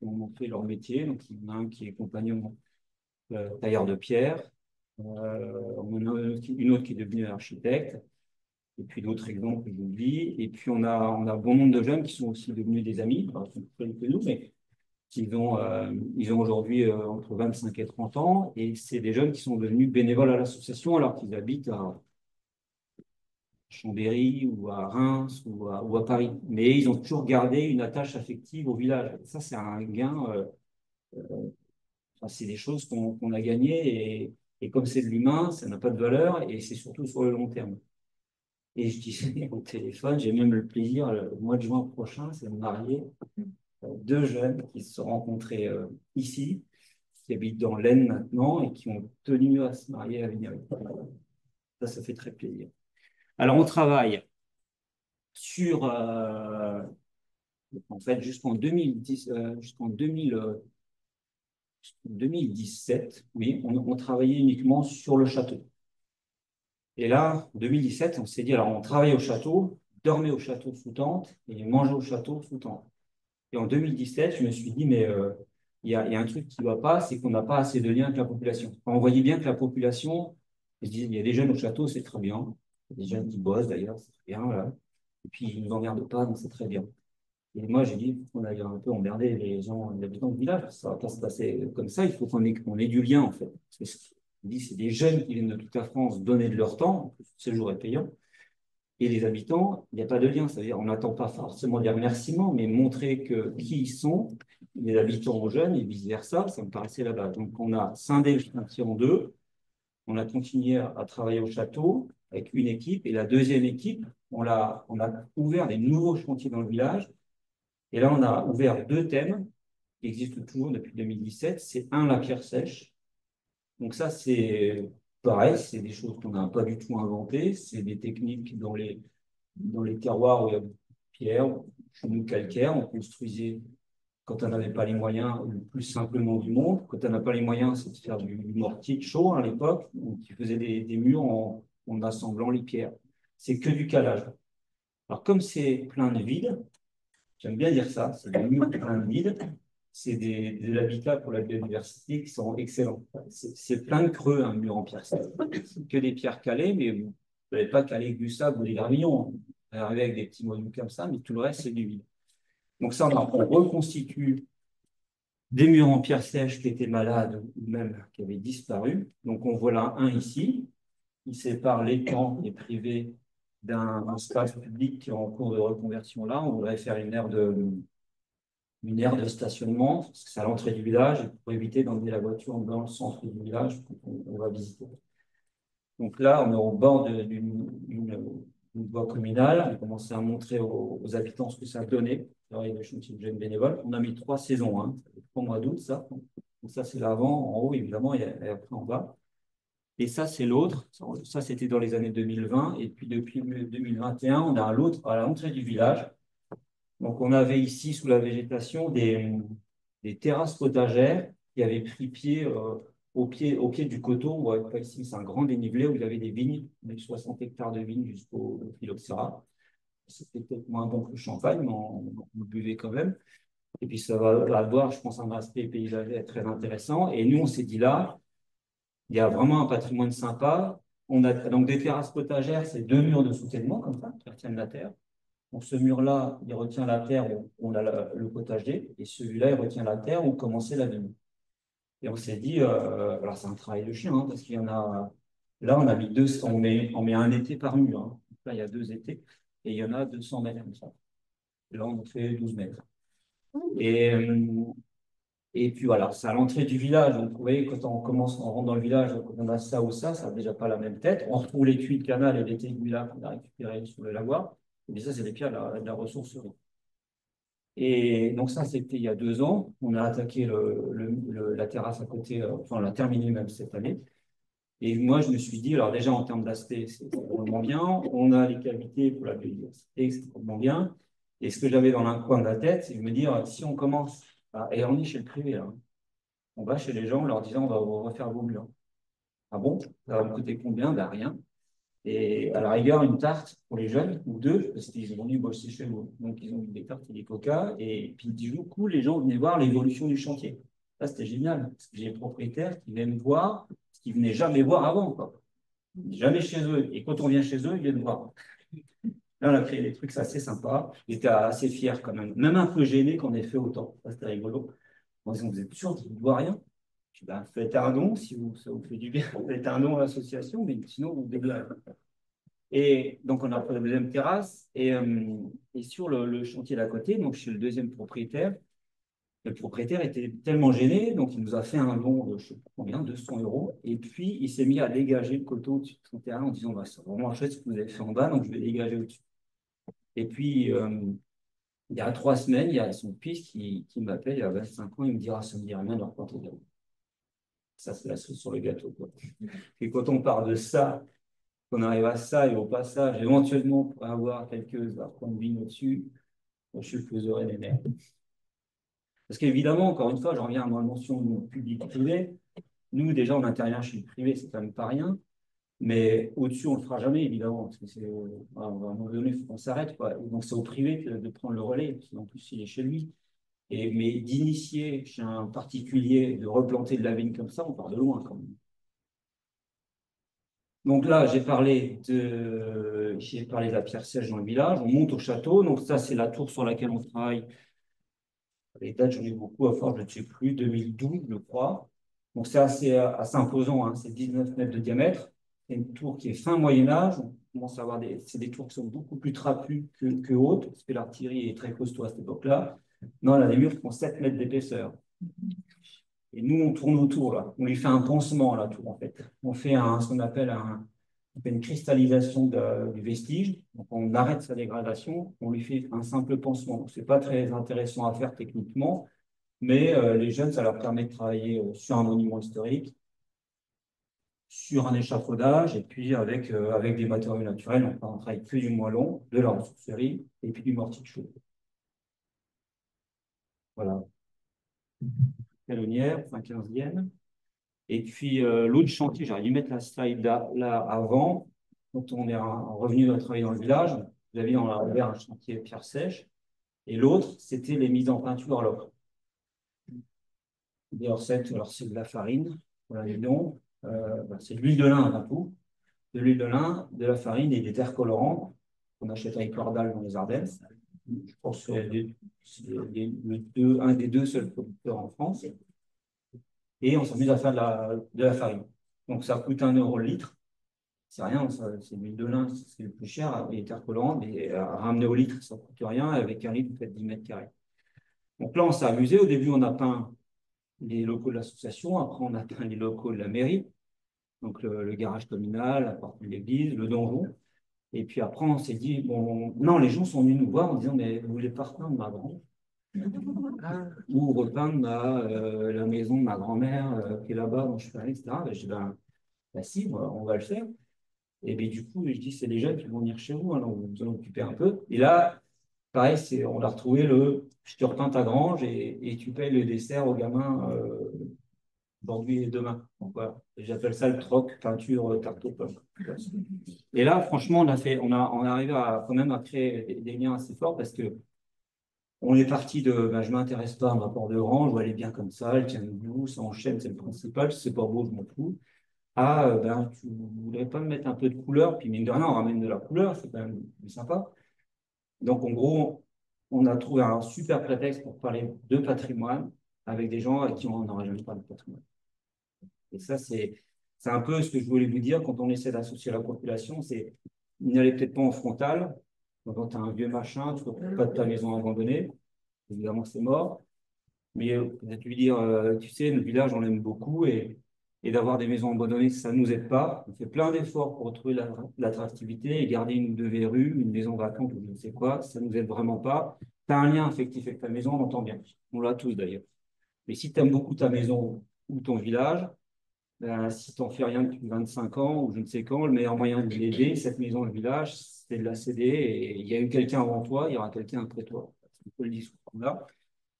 ont fait leur métier. Donc, il y en a un qui est compagnon tailleur de pierre. On a une autre qui est devenue architecte. Et puis d'autres exemples que j'oublie. Et puis on a bon nombre de jeunes qui sont aussi devenus des amis, enfin, ils sont plus jeunes que nous, mais ils ont aujourd'hui entre 25 et 30 ans. Et c'est des jeunes qui sont devenus bénévoles à l'association alors qu'ils habitent à Chambéry ou à Reims ou à Paris. Mais ils ont toujours gardé une attache affective au village. Et ça, c'est un gain. Enfin, c'est des choses qu'on a gagnées. Et comme c'est de l'humain, ça n'a pas de valeur et c'est surtout sur le long terme. Et je disais au téléphone, j'ai même le plaisir, le mois de juin prochain, c'est de marier deux jeunes qui se sont rencontrés ici, qui habitent dans l'Aisne maintenant et qui ont tenu à se marier à Vignoles. Ça fait très plaisir. Alors, on travaille sur, en fait, jusqu'en 2010, jusqu'en 2017, oui, on travaillait uniquement sur le château. Et là, en 2017, on s'est dit, alors on travaillait au château, dormait au château sous tente et mangeait au château sous tente. Et en 2017, je me suis dit, mais il y a un truc qui ne va pas, c'est qu'on n'a pas assez de liens avec la population. Enfin, on voyait bien que la population, je disais, il y a des jeunes au château, c'est très bien. Il y a des jeunes qui bossent d'ailleurs, c'est très bien. Voilà. Et puis, ils ne nous emmerdent pas, donc c'est très bien. Et moi, j'ai dit, on a un peu emmerdé les gens, les habitants du village. Ça ne va pas se passer comme ça. Il faut qu'on ait du lien, en fait. Parce que je dis, c'est des jeunes qui viennent de toute la France donner de leur temps. En plus, le séjour est payant. Et les habitants, il n'y a pas de lien. C'est-à-dire, on n'attend pas forcément des remerciements, mais montrer qui ils sont, les habitants aux jeunes et vice-versa, ça me paraissait là-bas. Donc, on a scindé le chantier en deux. On a continué à travailler au château avec une équipe. Et la deuxième équipe, on a ouvert des nouveaux chantiers dans le village. Et là, on a ouvert deux thèmes qui existent toujours depuis 2017. C'est un, la pierre sèche. Donc ça, c'est pareil, c'est des choses qu'on n'a pas du tout inventées. C'est des techniques dans les terroirs où il y a beaucoup de pierre, chez nous calcaire. On construisait, quand on n'avait pas les moyens, le plus simplement du monde. Quand on n'a pas les moyens, c'est de faire du mortier de chaux à l'époque. Donc, ils faisaient des murs en assemblant les pierres. C'est que du calage. Alors, comme c'est plein de vide, j'aime bien dire ça, c'est des murs pleins de vide, c'est des habitats pour la biodiversité qui sont excellents. C'est plein de creux, un mur en pierre sèche. C'est que des pierres calées, mais vous n'allez pas caler du sable ou des gravillons. Vous allez arriver avec des petits modules comme ça, mais tout le reste, c'est du vide. Donc ça, on reconstitue des murs en pierre sèche qui étaient malades ou même qui avaient disparu. Donc on voit là un ici, qui sépare l'étang et privé d'un espace public qui est en cours de reconversion là. On voudrait faire une aire de stationnement, parce que c'est à l'entrée du village, pour éviter d'emmener la voiture dans le centre du village qu'on va visiter. Donc là, on est au bord d'une voie communale. On a commencé à montrer aux habitants ce que ça donnait. Alors, il y a des chantiers de jeunes bénévoles. On a mis 3 saisons, hein. 3 mois d'août, ça. Donc ça, c'est l'avant, en haut, évidemment, et après en bas. Et ça, c'est l'autre. Ça, c'était dans les années 2020. Et puis, depuis 2021, on a l'autre à l'entrée du village. Donc, on avait ici, sous la végétation, des terrasses potagères qui avaient pris pied au pied du coteau. Ouais, ici, c'est un grand dénivelé où il y avait des vignes, avec 60 hectares de vignes jusqu'au phylloxéra. C'était peut-être moins bon que le champagne, mais on buvait quand même. Et puis, ça va avoir, je pense, un aspect paysager très intéressant. Et nous, on s'est dit là, il y a vraiment un patrimoine sympa. On a donc des terrasses potagères, c'est 2 murs de soutènement, comme ça, qui retiennent la terre. Donc, ce mur-là, il retient la terre où on a le potager, et celui-là, il retient la terre où commençait la vigne. Et on s'est dit, alors c'est un travail de chien, hein, parce qu'il y en a. Là, on a mis 200, on met un été par mur. Hein. Là, il y a 2 étés, et il y en a 200 mètres comme ça. Là, on fait 12 mètres. Et puis voilà, c'est à l'entrée du village. Donc, vous voyez, quand on commence, on rentre dans le village, on a ça ou ça n'a déjà pas la même tête. On retrouve les puits de canal et les tégulas qu'on a récupérés sur le lavoir. Et ça, c'est des pierres de la ressourcerie. Et donc ça, c'était il y a 2 ans. On a attaqué la terrasse à côté, enfin, on l'a terminé même cette année. Et moi, je me suis dit, alors déjà en termes d'aspect, c'est vraiment bien. On a les cavités pour la biodiversité, c'est vraiment bien. Et ce que j'avais dans un coin de la tête, c'est de me dire, si on commence, et on est chez le privé, là, on va chez les gens en leur disant, on va vous refaire vos murs. Ah bon? Ça va me coûter combien? Ben rien. Et à la rigueur, une tarte pour les jeunes, ou deux, parce qu'ils ont venu bosser chez nous. Donc, ils ont eu des tartes et des coca. Et puis, du coup, les gens venaient voir l'évolution du chantier. Ça, c'était génial. Parce que j'ai des propriétaires qui viennent voir ce qu'ils ne venaient jamais voir avant, quoi. Jamais chez eux. Et quand on vient chez eux, ils viennent voir. Là, on a créé des trucs assez sympas. J'étais assez fier quand même. Même un peu gêné qu'on ait fait autant. Ça, c'était rigolo. En disant, vous êtes sûr, vous ne voit rien? Je dis, ben, faites un don si ça vous fait du bien. Faites un don à l'association, mais sinon, vous déglacez. Et donc, on a fait la deuxième terrasse. Et sur le chantier d'à côté, donc chez le deuxième propriétaire, le propriétaire était tellement gêné, donc il nous a fait un don de, je ne sais pas combien, 200 euros. Et puis, il s'est mis à dégager le coteau au-dessus de son terrain en disant, bah, c'est vraiment chouette ce que vous avez fait en bas, donc je vais dégager au-dessus. Et puis, il y a 3 semaines, il y a son fils qui m'appelle, il a 25 ans, il me dira, ça me dit rien de leur planter de. Ça, c'est la cerise sur le gâteau, quoi. Et quand on parle de ça, qu'on arrive à ça et au passage, éventuellement, pour avoir quelques points de vie au-dessus, je suis le plus heureux des mères. Parce qu'évidemment, encore une fois, je reviens à ma mention public-privé. Nous, déjà, on intervient chez le privé, c'est quand même pas rien. Mais au-dessus, on ne le fera jamais, évidemment. Parce que à un moment donné, il faut qu'on s'arrête, quoi. Et donc, c'est au privé de prendre le relais. Parce qu'en plus, il est chez lui. Mais d'initier chez un particulier, de replanter de la vigne comme ça, on part de loin, quand même. Donc là, j'ai parlé de la pierre sèche dans le village. On monte au château. Donc ça, c'est la tour sur laquelle on travaille. Les dates, j'en ai beaucoup à force, je ne sais plus, 2012, je crois. Donc c'est assez imposant, hein. C'est 19 mètres de diamètre. C'est une tour qui est fin Moyen-Âge. On commence à avoir c'est des tours qui sont beaucoup plus trapues que hautes, parce que l'artillerie est très costaud à cette époque-là. Non, là, les murs font 7 mètres d'épaisseur. Et nous, on tourne autour, là. On lui fait un pansement, la tour, en fait. On fait ce qu'on appelle on fait une cristallisation du vestige. Donc, on arrête sa dégradation. On lui fait un simple pansement. Ce n'est pas très intéressant à faire techniquement, mais les jeunes, ça leur permet de travailler sur un monument historique, sur un échafaudage, et puis avec des matériaux naturels. On travaille que du moellon, de la ressourcerie, et puis du mortier de chaux. Voilà. Canonnière, fin 15e. Et puis, l'autre chantier, j'aurais dû mettre la slide là avant, quand on est revenu de travailler dans le village. Vous avez on a ouvert un chantier pierre sèche. Et l'autre, c'était les mises en peinture à l'eau. Des recettes, alors c'est de la farine, voilà les noms. C'est de l'huile de lin avant tout. De l'huile de lin, de la farine et des terres colorants qu'on achète avec Cordal dans les Ardennes. Je pense que c'est un des deux seuls producteurs en France. Et on s'amuse à faire de la farine. Donc ça coûte 1 € le litre. C'est rien, c'est l'huile de lin, c'est le plus cher, les terres collantes, mais ramener au litre, ça ne coûte rien. Avec un litre, vous faites 10 mètres carrés. Donc là, on s'est amusé. Au début, on a peint les locaux de l'association. Après, on a peint les locaux de la mairie. Donc le garage communal, la porte de l'église, le donjon. Et puis après, on s'est dit, bon, non, les gens sont venus nous voir en disant, mais vous voulez pas repeindre ma grand ou repeindre la maison de ma grand-mère qui est là-bas, dont je suis allé, etc. Ben, je dis, ben, si, on va le faire. Et bien, du coup, je dis, c'est les jeunes qui vont venir chez vous, alors vous vous en occupez un peu. Et là, pareil, on a retrouvé je te repeins ta grange et tu payes le dessert aux gamins aujourd'hui et demain. Donc voilà, j'appelle ça le troc, peinture, tarte aux pommes. Et là, franchement, on a arrivé quand même à créer des liens assez forts parce que on est parti de, je ne m'intéresse pas à ma porte de rang, je vois elle est bien comme ça, elle tient debout, ça enchaîne, c'est le principal, si c'est pas beau, je m'en fous. Tu ne voudrais pas me mettre un peu de couleur, puis mine de rien, on ramène de la couleur, c'est quand même plus sympa. Donc, en gros, on a trouvé un super prétexte pour parler de patrimoine avec des gens avec qui on n'aurait jamais parlé de patrimoine. Et ça, c'est un peu ce que je voulais vous dire quand on essaie d'associer la population, c'est n'allez peut-être pas en frontal. Donc, quand tu as un vieux machin, tu ne peux pas de ta maison abandonnée, évidemment, c'est mort. Mais peut-être lui dire, tu sais, notre village, on l'aime beaucoup et d'avoir des maisons abandonnées, ça ne nous aide pas. On fait plein d'efforts pour retrouver l'attractivité et garder une ou deux verrues, une maison vacante ou je ne sais quoi, ça ne nous aide vraiment pas. tu as un lien affectif avec ta maison, on l'entend bien. On l'a tous d'ailleurs. Mais si tu aimes beaucoup ta maison ou ton village, ben, si tu n'en fais rien depuis 25 ans ou je ne sais quand, le meilleur moyen de l'aider, cette maison, le village, c'est de la céder. Et il y a eu quelqu'un avant toi, il y aura quelqu'un après toi. C'est un peu le discours qu'on a.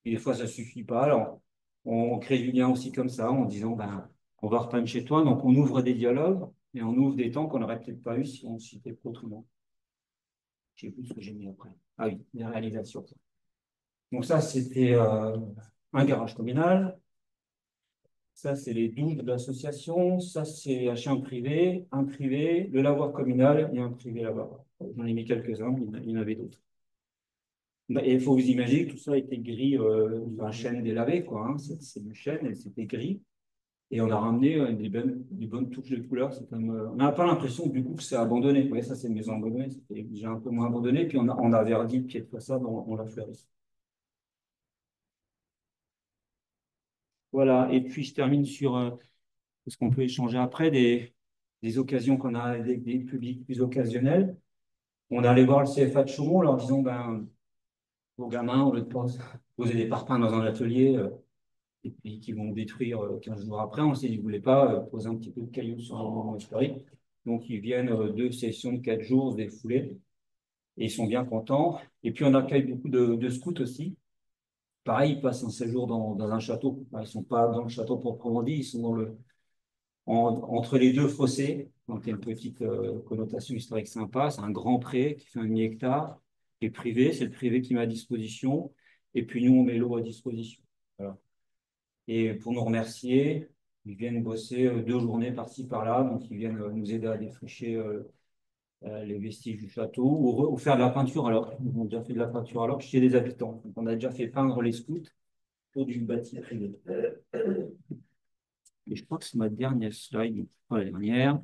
Et des fois, ça ne suffit pas. Alors, on crée du lien aussi comme ça, en disant, ben, on va repeindre chez toi. Donc, on ouvre des dialogues et on ouvre des temps qu'on n'aurait peut-être pas eu si on s'était pas autrement. Je ne sais plus ce que j'ai mis après. Ah oui, des réalisations. Donc ça, c'était un garage communal. Ça, c'est les douches de l'association. Ça, c'est un privé, le lavoir communal et un privé là-bas. J'en ai mis quelques-uns, il y en avait d'autres. Et il faut vous imaginer que tout ça a été gris, un chêne délavé, quoi. Hein. C'est du chêne et c'était gris. Et on a ramené des bonnes touches de couleurs. On n'a pas l'impression du coup que c'est abandonné. Vous voyez, ça, c'est une maison abandonnée. C'était déjà un peu moins abandonné. Puis on a verdi le pied de façade, on l'a fleuri. Voilà. Et puis, je termine sur parce qu'on peut échanger après, des occasions qu'on a avec des publics plus occasionnels. On est allé voir le CFA de Chaumont en leur disant, ben, vos gamins, au lieu de poser des parpaings dans un atelier, et puis qui vont détruire 15 jours après, on s'est dit, vous ne voulez pas poser un petit peu de cailloux sur un moment historique. Donc, ils viennent 2 sessions de 4 jours se défouler, et ils sont bien contents. Et puis, on accueille beaucoup de scouts aussi. Pareil, ils passent un séjour dans un château. Ils ne sont pas dans le château proprement dit, ils sont entre les deux fossés. Donc, il y a une petite connotation historique sympa. C'est un grand pré qui fait 1 demi-hectare, qui est privé. C'est le privé qui met à disposition. Et puis, nous, on met l'eau à disposition. Voilà. Et pour nous remercier, ils viennent bosser 2 journées par-ci, par-là. Donc, ils viennent nous aider à défricher les vestiges du château ou faire de la peinture. Alors, ils ont déjà fait de la peinture alors chez les habitants. Donc, on a déjà fait peindre les scouts pour du bâti privé. Et je crois que c'est ma dernière slide, pas la dernière.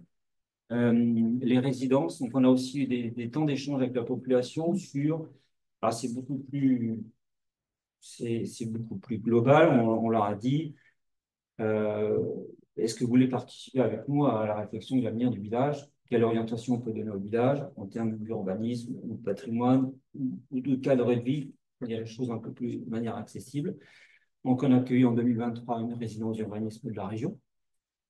Les résidences, donc on a aussi eu des temps d'échange avec la population sur, alors c'est beaucoup plus global, on leur a dit, euh, est-ce que vous voulez participer avec nous à la réflexion de l'avenir du village? Quelle orientation on peut donner au village en termes d'urbanisme ou de patrimoine ou de cadre de vie? Il y a des choses un peu plus de manière accessible. Donc on a accueilli en 2023 une résidence d'urbanisme de la région.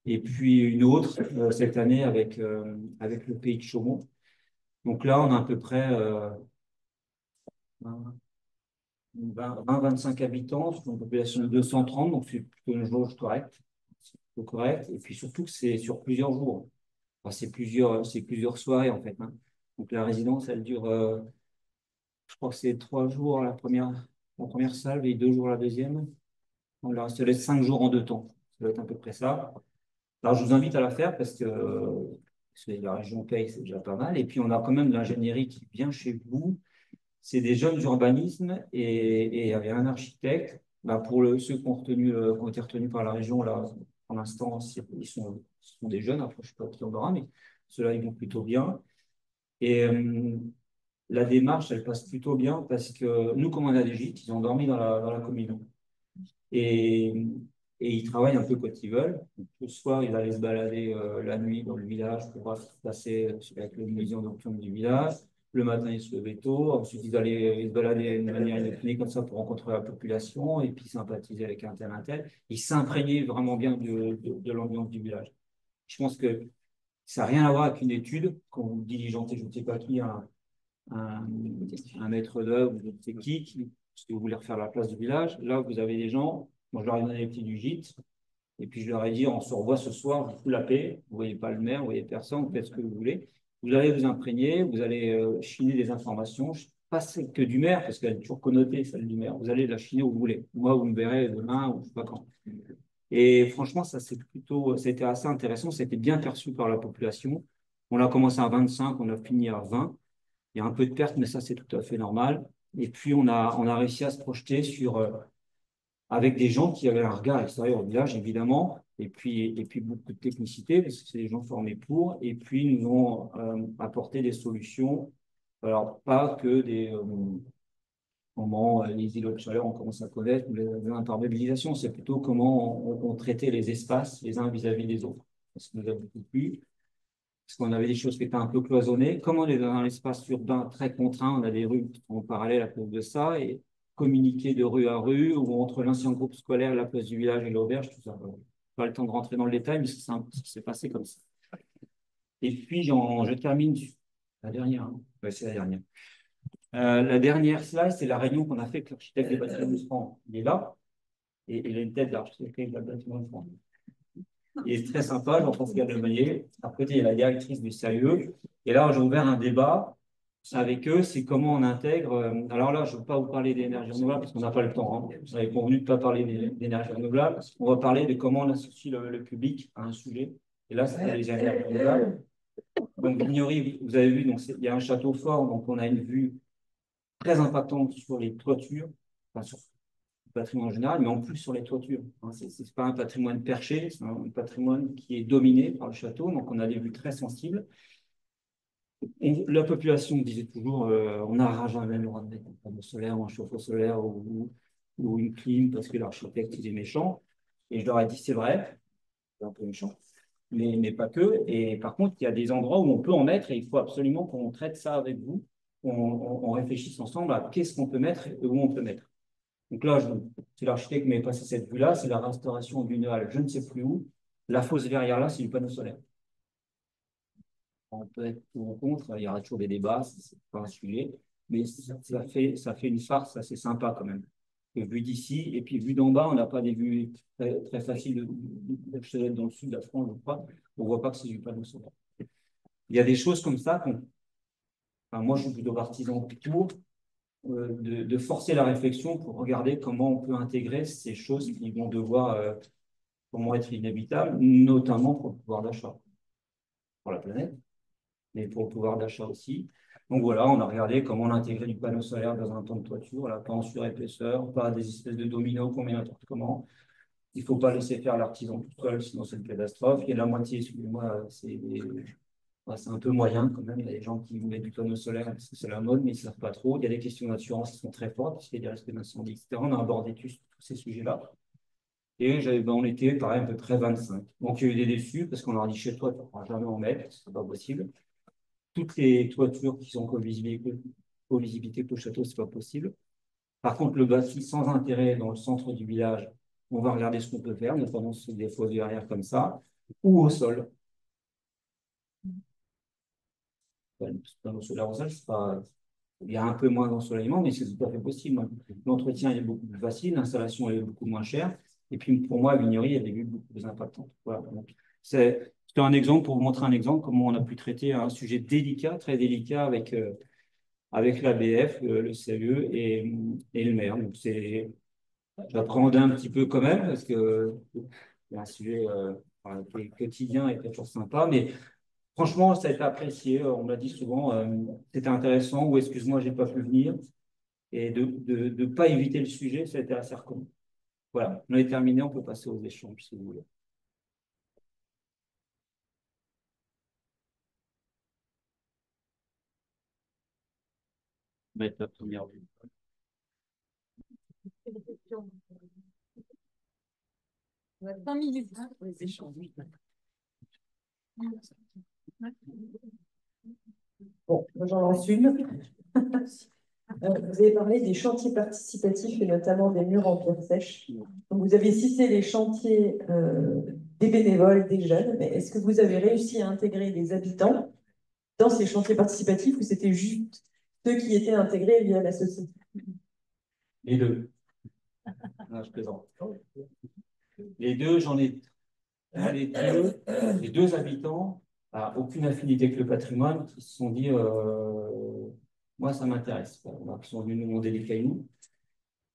Et puis une autre cette année avec le pays de Chaumont. Donc là, on a à peu près 20-25 habitants sur une population de 230, donc c'est plutôt une jauge correcte. C'est plutôt correct. Et puis surtout que c'est sur plusieurs jours. Enfin, c'est plusieurs soirées en fait. Hein. Donc la résidence, elle dure, je crois que c'est 3 jours la première salle et 2 jours la deuxième. On leur se laisse 5 jours en 2 temps. Ça doit être à peu près ça. Alors, je vous invite à la faire parce que la région paye, c'est déjà pas mal. Et puis, on a quand même de l'ingénierie qui vient chez vous. C'est des jeunes urbanismes et il y avait un architecte. Bah, pour ceux qui ont été retenus par la région, là, pour l'instant, ce sont des jeunes. Après, je ne sais pas qui on aura, mais ceux-là, ils vont plutôt bien. Et la démarche, elle passe plutôt bien parce que nous, comme on a des gîtes, ils ont dormi dans la commune. Et, et ils travaillent un peu quand ils veulent. Donc, le soir, ils allaient se balader la nuit dans le village pour voir ce qui se passait avec le muséum nocturne du village. Le matin, ils se levaient tôt. Ensuite, ils se baladaient de manière inopinée comme ça pour rencontrer la population et puis sympathiser avec un tel. Ils s'imprégnaient vraiment bien de l'ambiance du village. Je pense que ça n'a rien à voir avec une étude. Quand vous diligentez, je ne sais pas qui, un, un maître d'œuvre, je ne sais qui, parce que vous voulez refaire la place du village. Là, vous avez des gens, moi je leur ai donné les petits du gîte, et puis je leur ai dit, on se revoit ce soir, je vous la paix, vous ne voyez pas le maire, vous ne voyez personne, vous faites ce que vous voulez. Vous allez vous imprégner, vous allez chiner des informations, pas celle que du maire, parce qu'elle est toujours connotée, celle du maire. Vous allez la chiner où vous voulez. Moi, vous me verrez demain, ou je ne sais pas quand. Et franchement, c'était assez intéressant, c'était bien perçu par la population. On a commencé à 25, on a fini à 20. Il y a un peu de perte, mais ça, c'est tout à fait normal. Et puis, on a réussi à se projeter avec des gens qui avaient un regard extérieur au village, évidemment, et puis beaucoup de technicité, parce que c'est des gens formés pour, et puis ils nous ont apporté des solutions. Alors, pas que comment les îlots de chaleur, on commence à connaître, ou les imperméabilisations, c'est plutôt comment on traitait les espaces les uns vis-à-vis des autres. Ça nous a beaucoup plu. parce qu'on avait des choses qui étaient un peu cloisonnées. Comme on est dans un espace urbain très contraint, on a des rues qui sont en parallèle à cause de ça, et communiquer de rue à rue, ou entre l'ancien groupe scolaire, la place du village et l'auberge, tout ça. Pas le temps de rentrer dans le détail, mais c'est un petit qui s'est passé comme ça. Et puis, je termine la dernière. Hein. Ouais, c'est la dernière. La dernière slide, c'est la réunion qu'on a fait avec l'architecte des bâtiments de France. Il est là, et il a une tête d'architecte des bâtiments de France. Il est très sympa, Jean-Pascal Lemeyer. À côté, il y a la directrice du sérieux. Et là, j'ai ouvert un débat avec eux, c'est comment on intègre. Alors là, je ne veux pas vous parler d'énergie renouvelable parce qu'on n'a pas le temps. Hein. Vous avez convenu de ne pas parler d'énergie renouvelable. On va parler de comment on associe le public à un sujet. Et là, c'est les énergies renouvelables. Donc, Vignory, vous avez vu, donc il y a un château fort, donc on a une vue très impactante sur les toitures, enfin sur le patrimoine en général, mais en plus sur les toitures. Hein, ce n'est pas un patrimoine perché, c'est un patrimoine qui est dominé par le château, donc on a des vues très sensibles. La population disait toujours on n'aura jamais le droit de mettre un panneau solaire ou un chauffe-eau solaire ou une clim parce que l'architecte il est méchant. Et je leur ai dit c'est vrai, c'est un peu méchant, mais pas que. Et par contre, il y a des endroits où on peut en mettre et il faut absolument qu'on traite ça avec vous. On réfléchisse ensemble à qu'est-ce qu'on peut mettre et où on peut mettre. Donc là, c'est l'architecte qui m'avait passé cette vue-là, c'est la restauration d'une halle, je ne sais plus où. La fosse verrière là, c'est du panneau solaire. On peut être pour ou contre, il y aura toujours des débats, c'est pas un sujet, mais ça fait une farce assez sympa quand même. Vu d'ici, et puis vu d'en bas, on n'a pas des vues très faciles dans le sud de la France, je crois. On ne voit pas que c'est du panneau solaire. Il y a des choses comme ça. Enfin, moi, je suis plutôt partisan pour de forcer la réflexion pour regarder comment on peut intégrer ces choses qui vont devoir comment être inévitables, notamment pour le pouvoir d'achat, pour la planète, mais pour le pouvoir d'achat aussi. Donc voilà, on a regardé comment on intégrait du panneau solaire dans un temps de toiture, là, pas en surépaisseur, pas des espèces de dominos qu'on met n'importe comment. Il ne faut pas laisser faire l'artisan tout seul, sinon c'est une catastrophe. Et la moitié, excusez-moi, c'est un peu moyen quand même. Il y a des gens qui mettent du panneau solaire parce que c'est la mode, mais ils ne savent pas trop. Il y a des questions d'assurance qui sont très fortes, parce qu'il y a des risques d'incendie, etc. On a abordé tous ces sujets-là. Et on était, pareil, à peu près 25. Donc, il y a eu des déçus, parce qu'on leur a dit chez toi, tu ne pourras jamais en mettre, ce n'est pas possible. Toutes les toitures qui sont co-visibilité pour le château, ce n'est pas possible. Par contre, le bâti sans intérêt dans le centre du village, on va regarder ce qu'on peut faire, notamment sur des fosses verrières comme ça, ou au sol. Le panneau solaire au sol, pas... il y a un peu moins d'ensoleillement, mais c'est tout à fait possible. L'entretien est beaucoup plus facile, l'installation est beaucoup moins chère. Et puis, pour moi, à Vignory, il y a des vues beaucoup plus impactantes. Voilà. C'est un exemple pour vous montrer un exemple, comment on a pu traiter un sujet délicat, très délicat, avec l'ABF, le CE et le maire. Donc, j'appréhendais un petit peu quand même, parce que c'est un sujet qui est quotidien et toujours sympa, mais franchement, ça a été apprécié. On m'a dit souvent, c'était intéressant, ou excuse-moi, j'ai pas pu venir. Et de ne pas éviter le sujet, ça a été assez recommandé. Voilà, on est terminé, on peut passer aux échanges si vous voulez. Mettre la première vue. On a 5 minutes pour les échanges. Bon, moi j'en lance une. Vous avez parlé des chantiers participatifs et notamment des murs en pierre sèche. Donc, vous avez cité les chantiers des bénévoles, des jeunes, mais est-ce que vous avez réussi à intégrer les habitants dans ces chantiers participatifs ou c'était juste ceux qui étaient intégrés via la société? Les deux. Non, je plaisante. Les deux, j'en ai les deux habitants, aucune affinité avec le patrimoine, qui se sont dit moi, ça m'intéresse. Ils sont venus nous demander des cailloux.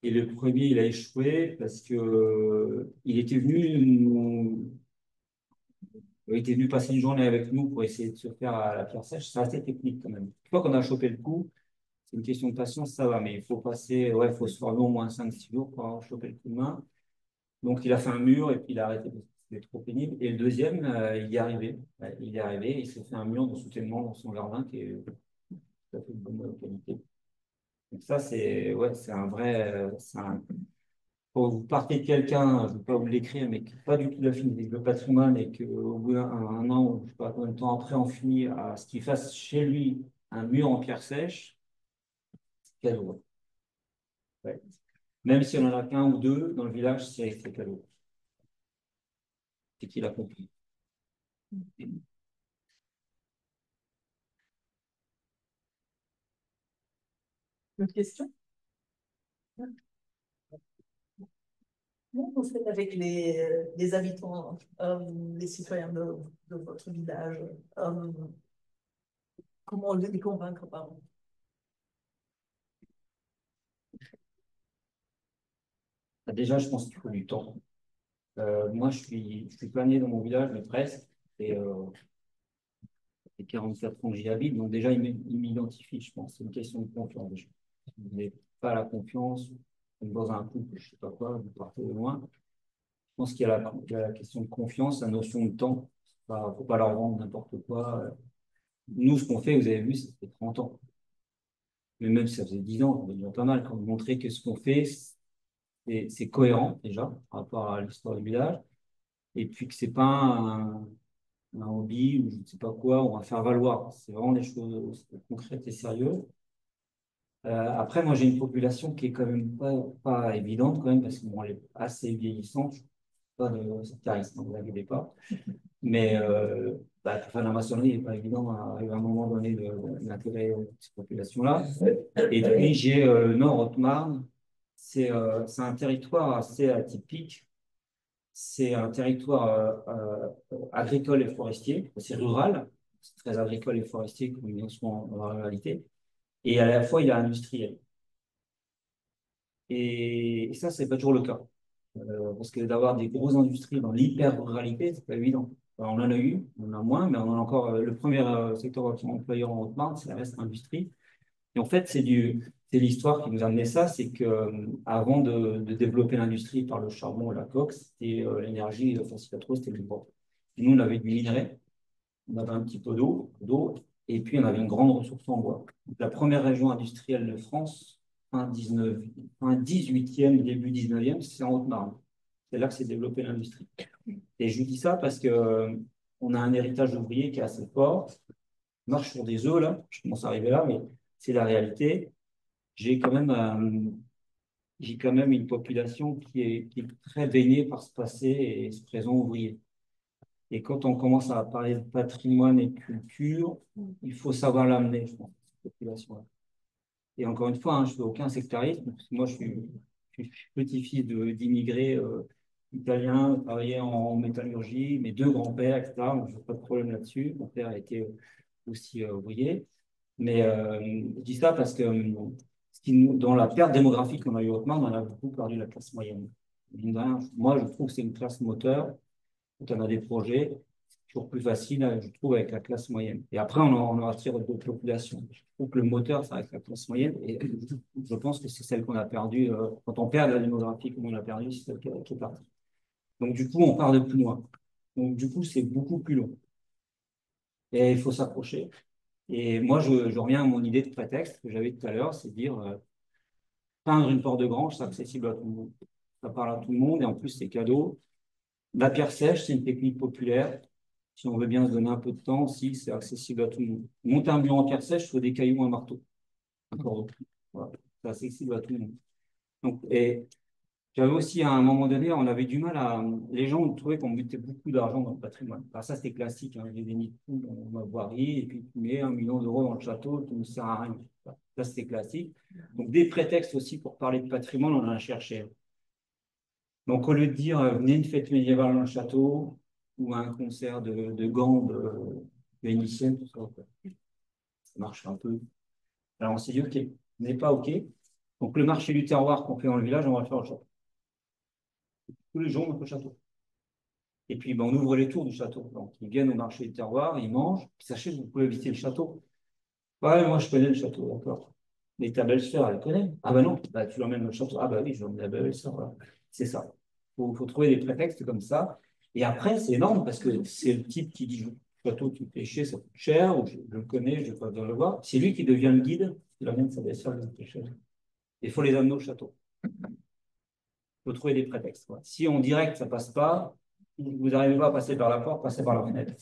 Et le premier, il a échoué parce que il était venu passer une journée avec nous pour essayer de se faire à la pierre sèche. C'est assez technique quand même. Une fois qu'on a chopé le coup, c'est une question de patience, ça va, mais il faut faut se former au moins 5-6 jours pour avoir chopé le coup de main. Donc, il a fait un mur et puis il a arrêté parce que c'était trop pénible. Et le deuxième, il y est arrivé. Il y est arrivé, il s'est fait un mur de soutènement dans son jardin qui est tout à fait de bonne qualité. Donc ça, c'est un vrai, quand vous partez de quelqu'un, je ne vais pas vous l'écrire, mais qui n'a pas du tout d'affinité avec le patrimoine et qu'au bout d'un an ou je sais pas combien de temps après, on finit à ce qu'il fasse chez lui un mur en pierre sèche, c'est cadeau. Ouais. Même si on en a qu'un ou deux dans le village, c'est cadeau. C'est qu'il a compris. Une question? Comment vous faites avec les habitants, les citoyens de votre village? Comment les convaincre, pardon? Déjà, je pense qu'il faut du temps. Moi, je suis pas né dans mon village, mais presque. Et, ça fait 44 ans que j'y habite, donc déjà, il m'identifie, je pense. C'est une question de confiance. Si vous n'avez pas la confiance, comme dans un couple, je sais pas quoi, vous partez de loin. Je pense qu'il y a la question de confiance, la notion de temps. Il ne faut pas leur vendre n'importe quoi. Nous, ce qu'on fait, vous avez vu, ça fait 30 ans. Mais même si ça faisait 10 ans, c'est déjà pas mal quand vous montrez que ce qu'on fait, c'est cohérent déjà par rapport à l'histoire du village. Et puis que c'est pas un hobby ou je ne sais pas quoi, on va faire valoir. C'est vraiment des choses concrètes et sérieuses. Après, moi, j'ai une population qui est quand même pas évidente, quand même, parce que bon, elle est assez vieillissante. Je suis pas de sectarisme, ne vous inquiétez pas. Mais pour faire la maçonnerie, il n'est pas évident à un moment donné d'intégrer cette population-là. Et puis, j'ai le Nord Haute-Marne. C'est un territoire assez atypique. C'est un territoire agricole et forestier. C'est rural. C'est très agricole et forestier, comme bien souvent dans la ruralité. Et à la fois, il y a industriel. Et ça, c'est pas toujours le cas. Parce que d'avoir des grosses industries dans l'hyper-ruralité, c'est pas évident. Alors, on en a eu, on en a moins, mais on en a encore. Le premier secteur employeur en Haute-Marne, c'est la reste industrie. Et en fait, c'est l'histoire qui nous a amené ça, c'est que avant de développer l'industrie par le charbon et la coke, c'était l'énergie facile à trouver, c'était le bois. Et nous, on avait du minerai, on avait un petit peu d'eau, et puis on avait une grande ressource en bois. Donc, la première région industrielle de France, fin 19, fin 18e, début 19e, c'est en Haute-Marne. C'est là que s'est développée l'industrie. Et je vous dis ça parce que on a un héritage ouvrier qui est assez fort. On marche sur des œufs, là. Je commence à arriver là, mais c'est la réalité. J'ai quand même, j'ai quand même une population qui est très baignée par ce passé et ce présent ouvrier. Et quand on commence à parler de patrimoine et de culture, il faut savoir l'amener, je pense, cette population-là. Et encore une fois, hein, je ne fais aucun sectarisme, parce que moi, je suis petit-fils d'immigrés italiens, travaillé en métallurgie, mes deux grands-pères, etc. Donc, je n'ai pas de problème là-dessus. Mon père a été aussi ouvrier. Mais je dis ça parce que dans la perte démographique qu'on a eu hautement, on a beaucoup perdu la classe moyenne. Moi, je trouve que c'est une classe moteur. Quand on a des projets, c'est toujours plus facile, je trouve, avec la classe moyenne. Et après, on attire d'autres populations. Je trouve que le moteur, ça reste la classe moyenne. Et je pense que c'est celle qu'on a perdue. Quand on perd la démographie, comme on l'a perdue, c'est celle qui est partie. Donc, du coup, on part de plus loin. Donc, du coup, c'est beaucoup plus long. Et il faut s'approcher. Et moi, je reviens à mon idée de prétexte que j'avais tout à l'heure, c'est de dire peindre une porte de grange, c'est accessible à tout le monde. Ça parle à tout le monde et en plus, c'est cadeau. La pierre sèche, c'est une technique populaire. Si on veut bien se donner un peu de temps aussi, c'est accessible à tout le monde. Monter un mur en pierre sèche, il faut des cailloux, un marteau. Voilà. C'est accessible à tout le monde. Donc, et j'avais aussi, à un moment donné, on avait du mal à. Les gens trouvaient qu'on mettait beaucoup d'argent dans le patrimoine. Alors, ça, c'était classique. Hein. Il y a des nids de poules dans ma voirie, et puis tu mets 1 million d'euros dans le château, qui ne sert à rien. Ça, c'était classique. Donc, des prétextes aussi pour parler de patrimoine, on en a cherché. Donc, au lieu de dire venez une fête médiévale dans le château ou un concert de gants vénitiennes, tout ça, ça marche un peu. Alors, on s'est dit OK, on n'est pas OK. Donc, le marché du terroir qu'on fait dans le village, on va le faire au château. Tous les jours, on va au château. Et puis, ben, on ouvre les tours du château. Donc, ils viennent au marché du terroir, ils mangent. Puis, sachez que vous pouvez visiter le château. Ouais, moi, je connais le château, d'accord. Mais ta belle-sœur, elle connaît. Ah, ben non, bah, tu l'emmènes au château. Ah, bah oui, je l'emmène la belle-sœur. Voilà. C'est ça. Faut trouver des prétextes comme ça. Et après, c'est énorme parce que c'est le type qui dit le château, tu pêchais, ça coûte cher, ou je le connais, je ne vais pas besoin de le voir. C'est lui qui devient le guide, il emmène sa belle-sœur, il faut les amener au château. faut trouver des prétextes, quoi. Si on direct, ça passe pas, vous n'arrivez pas à passer par la porte, passez par la fenêtre.